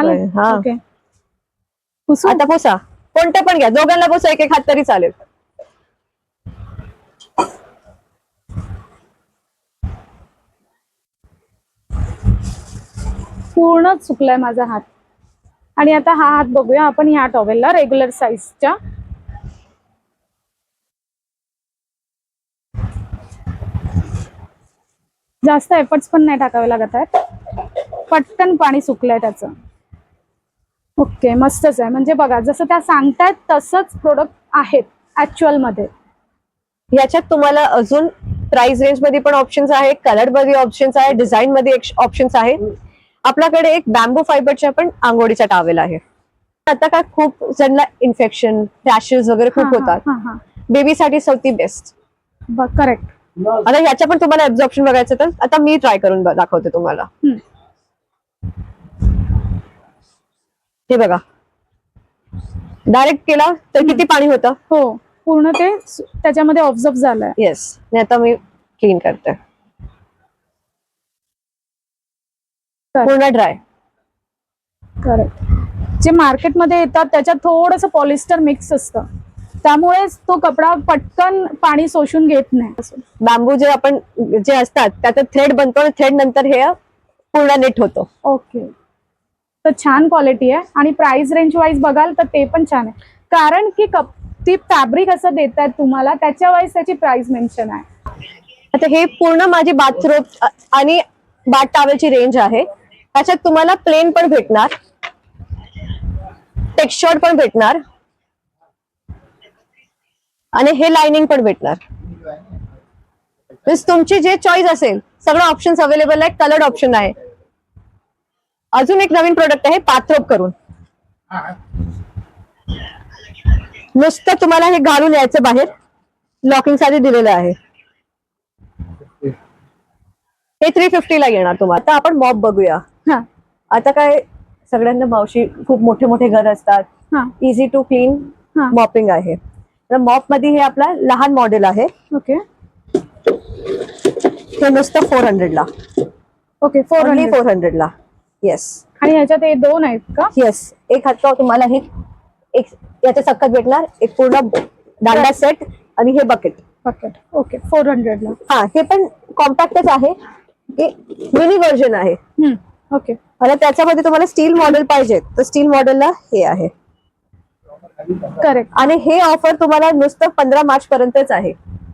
आता पुसा, कोणतं पण घ्या, दोघांना पुसा, एक हात तरी चालेल. पूर्णच सुकलाय माझा हात. आणि आता हा हात बघूया आपण ह्या टॉवेलला रेग्युलर साईजच्या. जास्त एफर्ट्स पण नाही टाकावे लागत आहेत, पटकन पाणी सुकलंय त्याचं. ओके, मस्तच आहे. म्हणजे बघा जसं त्या सांगतायत तसंच प्रोडक्ट आहेत ऍक्च्युअल मध्ये. याच्यात तुम्हाला अजून प्राइस रेंज मध्ये पण ऑप्शन्स आहे, कलर मध्ये ऑप्शन्स आहे, डिझाईन मध्ये ऑप्शन्स आहे. आपल्याकडे एक बॅम्बू फायबरच्या पण आंघोळीचा टावेल आहे. आता काय खूप जणला इन्फेक्शन, रॅशेस वगैरे खूप होतात, बेबीसाठी सौती बेस्ट. करेक्ट. आता याच्या पण तुम्हाला ऍब्झॉर्प्शन बघायचं तर आता मी ट्राय करून दाखवते तुम्हाला. हे बघा, डायरेक्ट केला तर किती पाणी होतं. हो, पूर्ण ते त्याच्यामध्ये ऑब्झर्व झालंय. येस, आता मी क्लीन करते. पूर्ण ड्राय. करेक्ट. जे मार्केटमध्ये येतात त्याच्यात थोडंसं पॉलिस्टर मिक्स असतं, त्यामुळे तो कपडा पटकन पाणी शोषून घेत नाही. बांबू जे आपण जे असतात त्याचा थ्रेड बनतो आणि थ्रेड नंतर हे पूर्ण नेट होतो. ओके, तर छान क्वालिटी आहे. आणि प्राइस रेंज वाईज बघाल तर ते पण छान आहे, कारण की ती फॅब्रिक असं देतात तुम्हाला त्याच्या वाईज त्याची प्राइस मेन्शन आहे. आता हे पूर्ण माझी बाथरोब आणि बाथ टॉवेलची रेंज आहे. त्याच्यात तुम्हाला प्लेन पण भेटणार, टेक्स्चर्ड पण भेटणार आणि हे लाइनिंग पण भेटणार. तुमची जे चॉईस असेल सगळं ऑप्शन्स अवेलेबल आहे. कलर्ड ऑप्शन आहे. अजून एक नवीन प्रोडक्ट आहे बाथरोब करून. नुसतं तुम्हाला हे घालून यायचं बाहेर, लॉकिंग साठी दिलेलं आहे. हे 350 ला येणार तुम्हाला. आता आपण मॉप बघूया. आता काय सगळ्यांना मावशी खूप मोठे मोठे घर असतात, इझी टू क्लीन मॉपिंग आहे. तर मॉप मध्ये हे आपला लहान मॉडेल आहे. ओके, हे नुसतं 400 ला. ओके, 400 ला. येस. आणि ह्याच्यात हे दोन आहेत का? येस, एक हात तुम्हाला हे एक याच्या सक्कत भेटणार, एक पूर्ण दांडा सेट आणि हे बकेट. ओके, 400 ला. हा, हे पण कॉम्पॅक्टच आहे, मिनी व्हर्जन आहे. ओके, आणि त्याच्यामध्ये तुम्हाला स्टील मॉडेल पाहिजे तर स्टील मॉडेलला हे आहे. करेक्ट. आणि हे ऑफर तुम्हाला नुसतं 15 मार्च पर्यंतच आहे.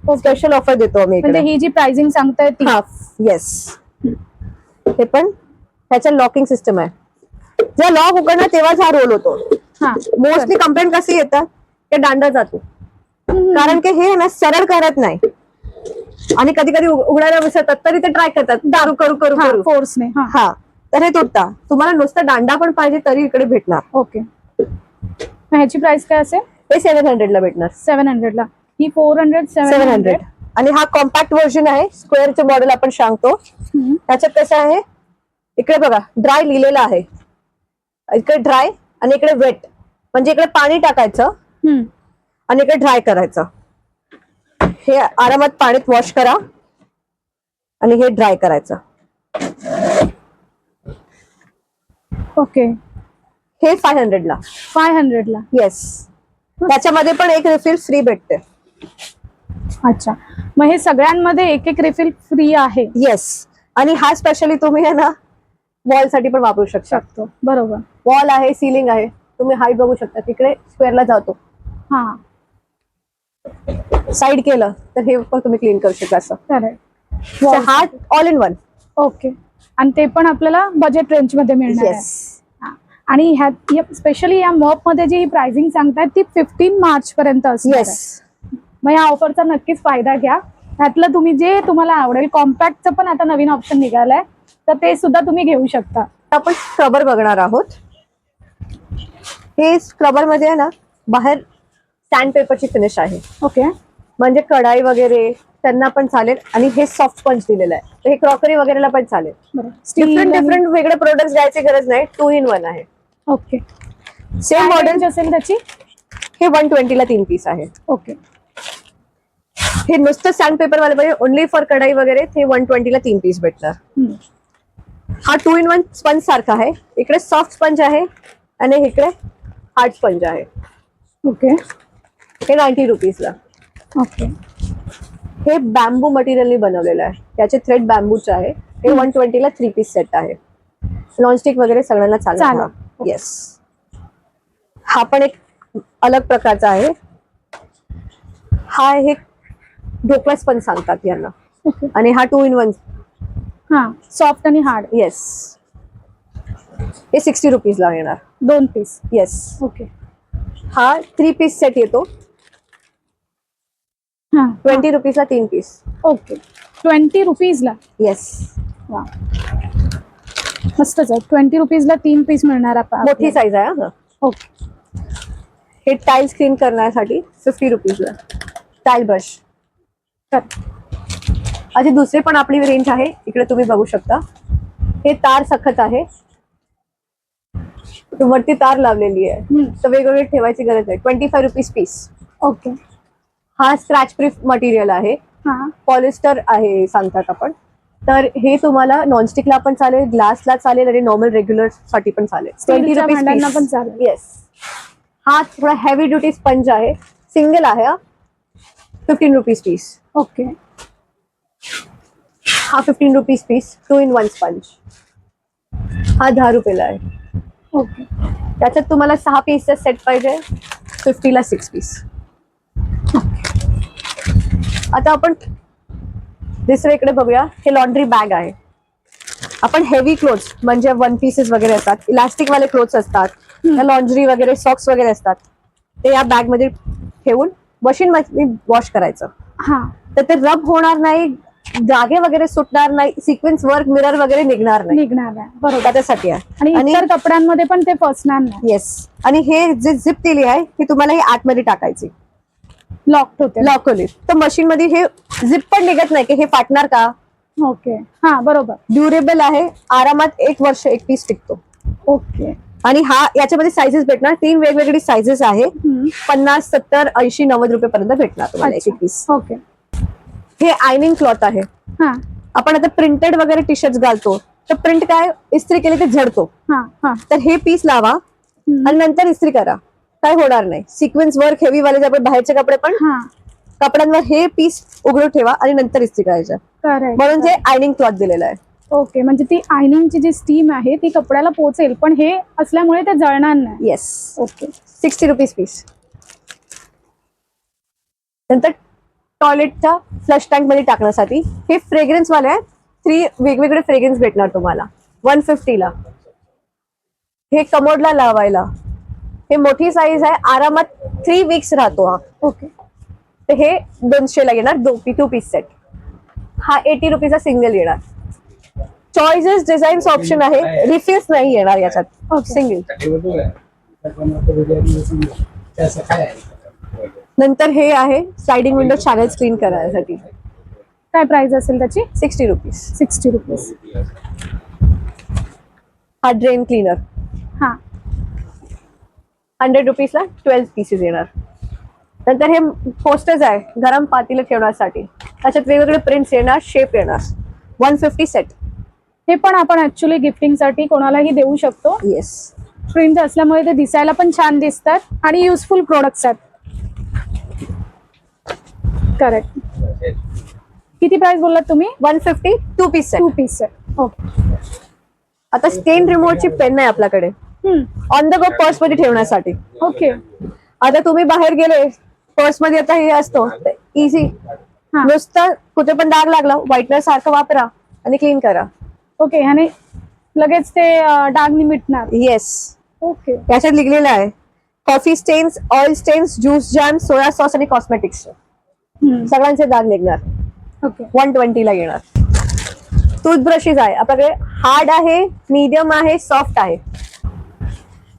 स्पेशल ऑफर देतो आम्ही. म्हणजे ही जी प्राइसिंग सांगताय ती. येस. हे पण त्याच्या लॉकिंग सिस्टम आहे. जेव्हा लॉक उघडणार तेव्हाच हा रोल होतो. मोस्टली कंप्लेंट कशी येतात की दांडा जातो, कारण की हे ना सरळ करत नाही आणि कधी कधी उघडायला विसरतात तरी ते ट्राय करतात दारू करू करू करू फोर्सने. हा, तर हे तुटता. तुम्हाला नुसतं दांडा पण पाहिजे तरी इकडे भेटणार. ओके, ह्याची प्राइस काय असेल? हे 700 ला भेटणार. 700 ला. ही 400, 700. आणि हा कॉम्पॅक्ट व्हर्जन आहे. स्क्वेअरचे मॉडेल आपण सांगतो. त्याच्यात कसं आहे, इकडे बघा ड्राय लिहिलेलं आहे, इकडे ड्राय आणि इकडे वेट, म्हणजे इकडे पाणी टाकायचं आणि इकडे ड्राय करायचं. हे आरामात पाण्यात वॉश करा आणि हे ड्राय करायचं. ओके, हे 500 ला. 500 ला. येस. त्याच्यामध्ये पण एक रिफिल फ्री भेटते. अच्छा, मग हे सगळ्यांमध्ये एक एक रिफिल फ्री आहे. येस. आणि हा स्पेशली तुम्ही आहे ना वॉल साठी पण वापरू शकतो. बरोबर. वॉल आहे, सीलिंग आहे, तुम्ही हाईट बघू शकता. तिकडे स्क्वेअरला जातो. हा, साईड केलं तर हे पण तुम्ही क्लीन करू शकता. असं करेक्ट. हा ऑल इन वन. ओके, आणि ते पण आपल्याला बजेट रेंज मध्ये मिळणार आहे. आणि ह्यात स्पेशली या मॉप मध्ये जी प्राइसिंग सांगतायत ती 15 मार्च पर्यंत असणार. येस. मग या ऑफरचा नक्कीच फायदा घ्या. त्यातलं तुम्ही जे तुम्हाला आवडेल, कॉम्पॅक्टचं पण आता नवीन ऑप्शन निघालंय तर ते सुद्धा तुम्ही घेऊ शकता. आपण स्क्रबर बघणार आहोत. हे स्क्रबर मध्ये आहे ना बाहेर सॅन्ड पेपरची फिनिश आहे. ओके, म्हणजे कढाई वगैरे त्यांना पण चालेल. आणि हे सॉफ्ट स्पंज दिलेलं आहे, तर हे क्रॉकरी वगैरेला पण चालेल. डिफरंट वेगळे प्रोडक्ट द्यायची गरज नाही, 2 in 1 आहे. ओके, सेम मॉडेल असेल त्याची. हे 120 ला 3 पीस आहे. ओके, हे नुसतं सॅन्ड पेपर वाले पाहिजे ओनली फॉर कढाई वगैरे, हे 120 ला 3 पीस भेटणार. हा 2 in 1 स्पंज सारखा आहे. इकडे सॉफ्ट स्पंज आहे आणि इकडे हार्ड स्पंज आहे. ओके, हे 90 रुपीजला. ओके, हे बॅम्बू मटेरियलनी बनवलेलं आहे. त्याचे थ्रेड बॅम्बूचे आहे. हे 120 ला 3 पीस सेट आहे. नॉनस्टिक वगैरे सगळ्यांना चालेल. येस. हा पण एक अलग प्रकारचा आहे. हा हे ढोकळा स्पंज सांगतात यांना. आणि हा 2 in 1 हा सॉफ्ट आणि हार्ड. येस, हे 60 रुपीजला येणार. 2 पीस. Yes, okay. हा 3 पीस सेट येतो. हा 20 रुपीजला 3 पीस. ओके. 20 रुपीजला. येस, वा मस्तच आहे. 20 रुपीजला 3 पीस मिळणार मोठी साईज आहे हा. ओके. हे टाइल्स क्लीन करण्यासाठी 50 रुपीजला. Tile brush. अशी दुसरी पण आपली रेंज आहे, इकडे तुम्ही बघू शकता. हे तार सखत आहे, वरती तार लावलेली आहे, तर वेगवेगळे ठेवायची गरज आहे. 25 रुपीज पीस. ओके. हा स्क्रॅच प्रूफ मटेरियल आहे, हा पॉलिस्टर आहे सांगतात आपण. तर हे तुम्हाला नॉनस्टिकला पण चालेल, ग्लासला चालेल आणि नॉर्मल रेग्युलर साठी पण चालेल. 20 स्टीलच्या रुपीज भांड्यांना पण चालेल. येस. हा थोडा हेवी ड्युटी स्पंज आहे, सिंगल आहे हा. 15 रुपीज पीस. ओके. हा 15 रुपीज पीस 2 in 1 स्पंज. हा 10 रुपयाला आहे. ओके. त्याच्यात तुम्हाला 6 पीसचा सेट पाहिजे, 50ला 6 पीस. आता आपण दुसऱ्या इकडे बघूया. हे लॉन्ड्री बॅग आहे. आपण हेवी क्लोथ्स म्हणजे 1 पीसेस वगैरे असतात, इलास्टिक वाले क्लोथ्स असतात, लॉन्ड्री वगैरे सॉक्स वगैरे असतात, ते या बॅग मध्ये ठेवून मशीन मध्ये वॉश करायचं. हा तर ते रब होणार नाही, जागे वगैरे सुटणार नाही, सिक्वेन्स वर्क मिरर वगैरे निघणार नाही. निघणार आहे. बरोबर. त्याच्यासाठी आहे. आणि इतर कपड्यांमध्ये पण ते फसणार नाही. येस. आणि हे जे झिप दिली आहे ती तुम्हाला ही आतमध्ये टाकायची, लॉक होते. लॉक होईल. तर मशीन मध्ये हे झिप पण निघत नाही की हे फाटणार का. ओके. हा बरोबर. ड्युरेबल आहे, आरामात 1 वर्ष 1 पीस टिकतो. ओके. आणि हा याच्यामध्ये साईजेस भेटणार, 3 वेगवेगळी साईजेस आहे. 50, 70, 80, 90 रुपये पर्यंत भेटणार तुम्हाला एक पीस. ओके. हे आयनिंग क्लॉथ आहे. हा आपण आता प्रिंटेड वगैरे टी शर्ट घालतो, तर प्रिंट काय इस्त्री केली तर झडतो. हा हा तर हे पीस लावा आणि नंतर इस्त्री करा, काय होणार नाही. सिक्वेन्स वर्क हेवी वाले जे आपण बाहेरचे कपडे पण हा कपड्यांवर हे पीस उघडून ठेवा आणि नंतर इस्त्री करायचं. करेक्ट. म्हणून हे आयनिंग क्लॉथ दिलेलं आहे. ओके. म्हणजे ती आयनिंगची जी स्टीम आहे ती कपड्याला पोहोचेल, पण हे असल्यामुळे ते जळणार नाही. येस. ओके. 60 rupees piece. नंतर टॉयलेटच्या फ्लश टँक मध्ये टाकण्यासाठी हे फ्रेग्रन्स वाले आहे. 3 वेगवेगळे फ्रेग्रन्स भेटणार तुम्हाला 150ला. हे कमोडला लावायला, हे मोठी साईज आहे, आरामात 3 वीक्स राहतो हा. ओके. तर हे 200ला येणार, 2 पीस सेट. हा 80 रुपीजचा सिंगल येणार. चॉईसेस डिझाईन्स ऑप्शन आहे, रिफिल्स नाही येणार याच्यात. ओके. सिंगल. नंतर हे आहे स्लायडिंग विंडो चॅनल्स क्लीन करण्यासाठी. काय प्राइस असेल त्याची? 60 रुपीज. 60 रुपीज. हा ड्रेन क्लीनर हा 100 रुपीजला 12 पीसेस येणार. नंतर हे पोस्टर्स आहे गरम पातीला ठेवण्यासाठी, त्याच्यात वेगवेगळे प्रिंट्स येणार, शेप येणार. 150 सेट. हे पण आपण ऍक्च्युली गिफ्टिंग साठी कोणालाही देऊ शकतो. येस. प्रिंट असल्यामुळे ते दिसायला पण छान दिसतात आणि युजफुल प्रोडक्ट्स आहेत. करेक्ट. किती प्राइस बोललात तुम्ही? 150 2 piece set. 2 piece set. Okay. आता स्टेन रिमोव्हरची पेन आहे आपल्याकडे, ऑन द गो पर्स मध्ये ठेवण्यासाठी. ओके. आता तुम्ही बाहेर गेले, पर्स मध्ये आता हे असतो इझी, हा. नुसतं कुठे पण डाग लागला व्हाईटनर सारखं वापरा आणि क्लीन करा. ओके. आणि लगेच ते डाग मिटणार. येस. ओके. याच्यात लिहिलेलं आहे coffee stains, oil stains, juice jam, soya sauce आणि कॉस्मेटिक्स सगळ्यांचे डाग निघणार. ओके. 120ला येणार. टूथब्रशेस आहे आपल्याकडे, हार्ड आहे, मीडियम आहे, सॉफ्ट आहे.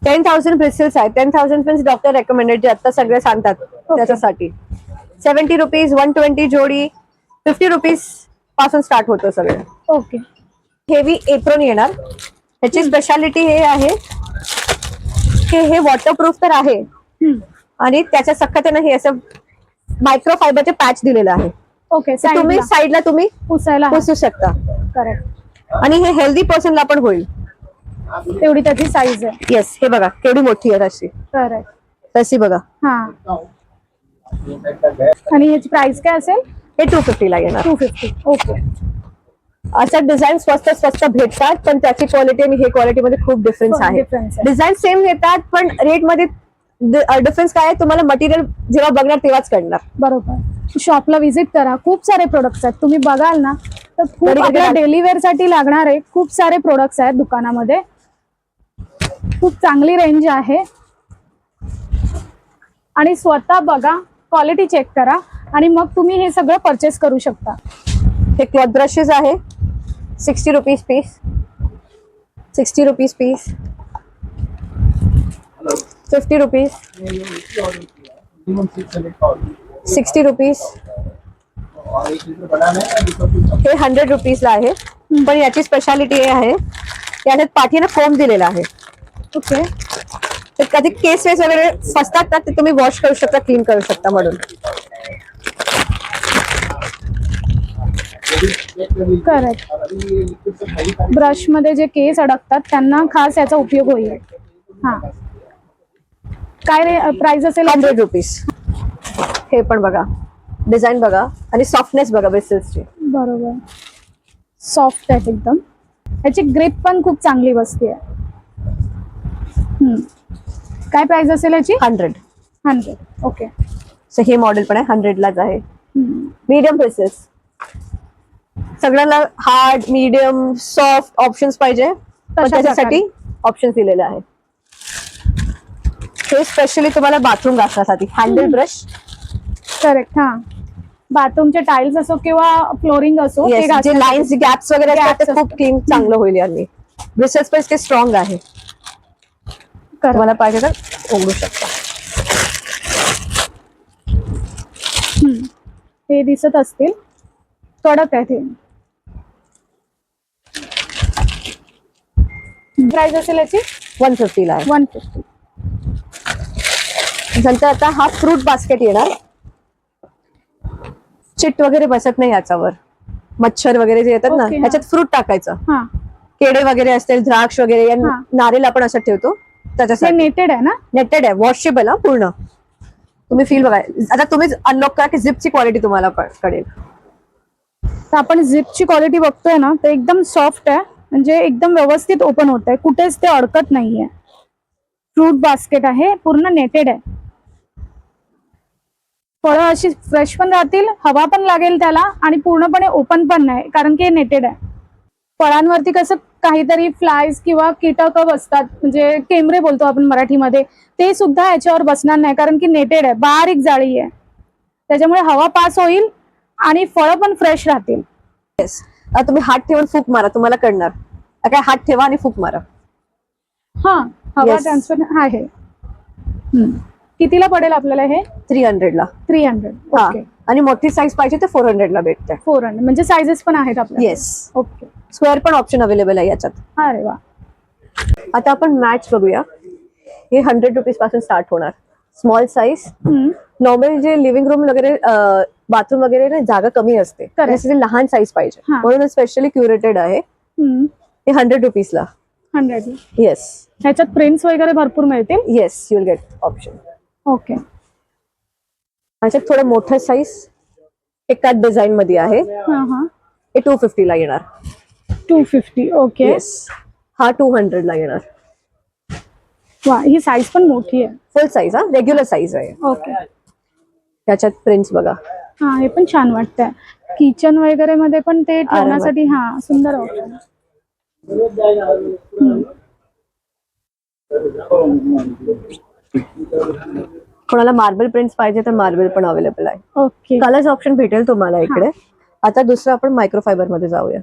10,000 ब्रिस्टल्स आहे. 10,000 पिन्स डॉक्टर रेकमेंडेड, जे आता सगळे सांगतात त्याच्यासाठी. 70 रुपीज 120 जोडी. 50 रुपीज पासून स्टार्ट होतं सगळं. ओके. हेवी एप्रोन येणार. ह्याची स्पेशालिटी हे आहे की हे वॉटरप्रूफ तर आहे आणि त्याच्या सखत हे असं मायक्रोफायबरचे पॅच दिलेलं आहे. ओके. तर तुम्ही साईडला तुम्ही पुसायला. पुसू शकता. करेक्ट. आणि हे हेल्दी पर्सनला पण होईल. तेवढी त्याची साईज आहे. येस. हे बघा केवढी मोठी आहे तशी. करेक्ट. तशी बघा. हा. आणि याची प्राइस काय असेल? हे 250ला येणार. 250. ओके. अशा डिझाईन स्वस्त भेटतात, पण त्याची क्वालिटी आणि हे क्वालिटी मध्ये खूप डिफरन्स आहे. डिफरन्स आहे. डिझाईन सेम येतात, पण रेट मध्ये डिफरन्स काय आहे तुम्हाला मटेरियल जेव्हा बघणार तेव्हाच कळणार. बरोबर. शॉपला व्हिजिट करा, खूप सारे प्रोडक्ट्स आहेत. तुम्ही बघाल ना तर तर खूप कधी- आपल्या डेली वेअर साठी लागणारे खूप सारे प्रोडक्ट्स आहेत दुकानामध्ये. खूप चांगली रेंज आहे आणि स्वतः बघा, क्वालिटी चेक करा आणि मग तुम्ही हे सगळं परचेस करू शकता. हे क्लॉथ ब्रशेस आहे 60 rupees piece, 60 rupees piece, 50 rupees, 60 rupees. हे 100 रुपीजला आहे. पण याची स्पेशालिटी हे आहे याच्यात पाठीनं फोम दिलेला आहे. ओके. तर कधी केस वेस वगैरे फसतात ना, ते तुम्ही वॉश करू शकता, क्लीन करू शकता म्हणून. करेक्ट. ब्रश मध्ये जे केस अडकतात त्यांना खास याचा उपयोग होईल. हा, काय प्राइस असेल? 100 रुपीज. हे पण बघा, डिझाईन बघा आणि सॉफ्टनेस बघा ब्रिसल्सची. बरोबर, सॉफ्ट आहे एकदम. याची ग्रिप पण खूप चांगली बसते. काय प्राइस असेल याची? 100. 100. ओके. सो हे मॉडेल पण आहे 100 लाच आहे. Medium bristles. सगळ्यांना हार्ड, मीडियम, सॉफ्ट ऑप्शन्स पाहिजे, पण त्याच्यासाठी ऑप्शन्स दिलेले आहे. हे स्पेशली तुम्हाला बाथरूम घासण्यासाठी हँडल ब्रश. करेक्ट. हा, बाथरूमचे टाइल्स असो किंवा फ्लोरिंग असो, ते जे घासण्यासाठी. लाईन्स, गॅप्स वगैरे असतात ते Gaps खूप क्लीन चांगलं होईल यांनी. ब्रिसल्स पण ते स्ट्रॉंग आहे, Correct. तुम्हाला पाहिजे तर उघडू शकता. हे दिसत असतील, कडक आहे ते. प्राइस असेल याची? 150 ला आहे. 150. नंतर आता हा फ्रूट बास्केट येणार. चिट वगैरे बसत नाही याच्यावर, मच्छर वगैरे जे येतात ना, Okay, हा. याच्यात फ्रूट टाकायचं. हा, केळे वगैरे असतील, द्राक्ष वगैरे, या हा. नारळ आपण असं ठेवतो हे त्याच्यासाठी. नेटेड आहे ना? नेटेड आहे, वॉशेबल हा पूर्ण. तुम्ही फील बघा. आता तुम्हीच अनलॉक करा की झिपची क्वालिटी तुम्हाला कळेल. तर आपण झिपची क्वालिटी बघतोय ना, ते एकदम सॉफ्ट आहे, म्हणजे एकदम व्यवस्थित ओपन होत आहे, कुठेच ते अडकत नाहीये. फ्रूट बास्केट आहे, पूर्ण नेटेड आहे. फळं अशी फ्रेश पण राहतील, हवा पण लागेल त्याला आणि पूर्णपणे ओपन पण नाही, कारण की हे नेटेड आहे. फळांवरती कसं काहीतरी फ्लायज किंवा कीटक बसतात, म्हणजे केमरे बोलतो आपण मराठीमध्ये, ते सुद्धा याच्यावर बसणार नाही, कारण की नेटेड आहे, बारीक जाळी आहे. त्याच्यामुळे हवा पास होईल आणि फळं पण फ्रेश राहतील. येस. आता तुम्ही हात ठेवून फूक मारा, तुम्हाला कळणार. काय, हात ठेवा आणि फूक मारा. हा, हवा Yes. ट्रान्सफर आहे. कितीला पडेल आपल्याला हे? 300 ला. 300. हा, ओके. आणि मोठी साईज पाहिजे तर 400 ला भेटते. 400 म्हणजे सायझेस पण आहेत आपल्या? येस. ओके. स्क्वेअर पण ऑप्शन अवेलेबल आहे याच्यात. अरे वा. आता आपण मॅच बघूया. हे 100 रुपीज पासून स्टार्ट होणार. Small size. नॉर्मल जे लिव्हिंग रूम वगैरे, बाथरूम वगैरे ना, जागा कमी असते, त्यासाठी लहान साईज पाहिजे, हा. म्हणून स्पेशली क्युरेटेड आहे. हे 100 रुपीजला. 100. येस. ह्याच्यात प्रिंट्स वगैरे भरपूर मिळतील? Yes, you will get option. Okay. ह्याच्यात थोडं मोठं साईज एक त्यात डिझाईन मध्ये आहे. हा हा. हे 250 ला येणार. 250. ओके. येस. हा 200 ला येणार. वा, ही साईज पण मोठी आहे. फुल साईज, हा, रेग्युलर साईज आहे. ओके. त्याच्यात प्रिंट्स बघा. हा, हे पण छान वाटतंय. किचन वगैरे मध्ये पण ते ठेवण्यासाठी हा सुंदर ऑप्शन. कोणाला मार्बल प्रिंट्स पाहिजे तर मार्बल पण अवेलेबल आहे. ओके. कलर्स ऑप्शन भेटेल तुम्हाला इकडे. आता दुसरं आपण मायक्रोफायबर मध्ये जाऊया.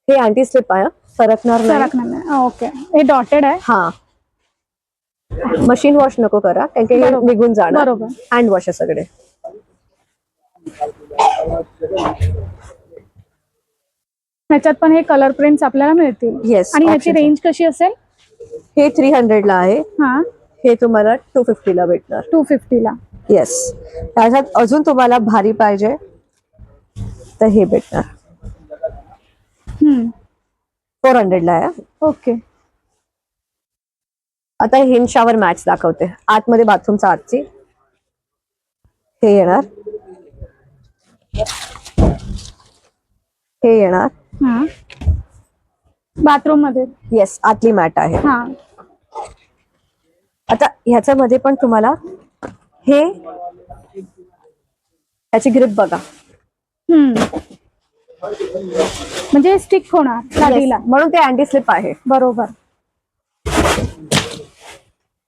हे अँटी स्लिप आहे, सरकणार नाही. ओके. हे डॉटेड आहे. हा, मशीन वॉश नको करा, कारण की हे निघून जाणार. बरोबर. हँड वॉश आहे सगळे. ह्याच्यात पण हे कलर प्रिंट्स आपल्याला मिळतील. येस. आणि ह्याची रेंज कशी असेल? हे 300 ला आहे. हा, हे तुम्हाला 250 ला भेटणार. 250 ला. येस. त्याच्यात अजून तुम्हाला भारी पाहिजे तर हे भेटणार. 400 ला आहे. ओके. आता हिम शॉवर मॅट्स दाखवते. आतमध्ये बाथरूमचा आतची हे येणार. हे येणार. हा, बाथरूम मध्ये. येस, आतली मॅट आहे. हा. आता ह्याच्यामध्ये पण तुम्हाला हे, याची ग्रिप बघा. म्हणजे स्टिक होणार लादीला. Yes, म्हणून ते अँटी स्लिप आहे. बरोबर.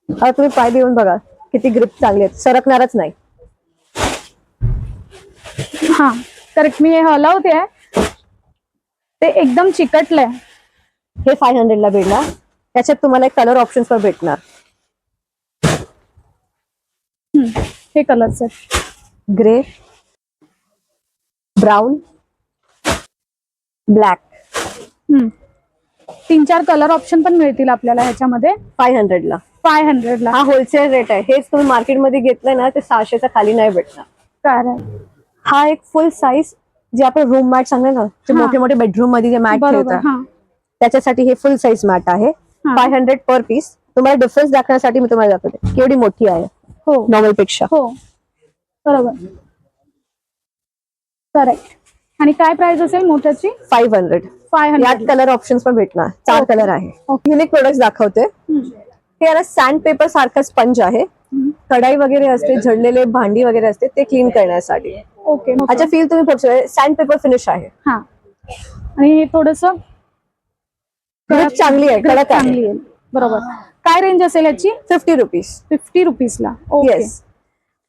आता तुम्ही पाय देऊन बघा किती ग्रिप चांगली आहेत, सरकणारच नाही. हा करेक्ट. मी हे हलवते ते एकदम चिकटलंय. हे 500 ला भेटणार. त्याच्यात तुम्हाला एक कलर ऑप्शन्स पण भेटणार. हे कलर्स आहेत. Grey, brown, black. 3-4 colour option पण मिळतील आपल्याला ह्याच्यामध्ये. 500 ला. 500 ला. हा होलसेल रेट आहे. हेच तुम्ही मार्केटमध्ये घेतलं ना ते 600च्या खाली नाही भेटणार. काय हा एक फुल साईज जे आपण रूम मॅट सांगले ना, जे हा. मोठे मोठे बेडरूम मध्ये जे मॅट बरोबर. ठेवतात हा त्याच्यासाठी हे फुल साईज मॅट आहे. हा. 500 पर पीस. तुम्हाला डिफरन्स दाखवण्यासाठी मी तुम्हाला दाखवते केवढी मोठी आहे हो नॉर्मल पेक्षा. हो बरोबर. करेक्ट. आणि काय प्राइस असेल मोठ्याची? 500. 500. यात कलर ऑप्शन्स पण भेटणार. 4 Okay. कलर आहे. Okay. युनिक प्रोडक्ट दाखवते. हे याला सँड पेपर सारखं स्पंज आहे. कढाई वगैरे असते, झडलेले भांडी वगैरे असते ते क्लीन करण्यासाठी. ओके. अच्छा फील तुम्ही बघू शकता सँड पेपर फिनिश आहे. हा आणि थोडस ग्रिप चांगली आहे, कडक चांगली आहे. आहे. बरोबर. काय रेंज असेल याची? 50 रुपीज. 50 रुपीजला. ओके. येस.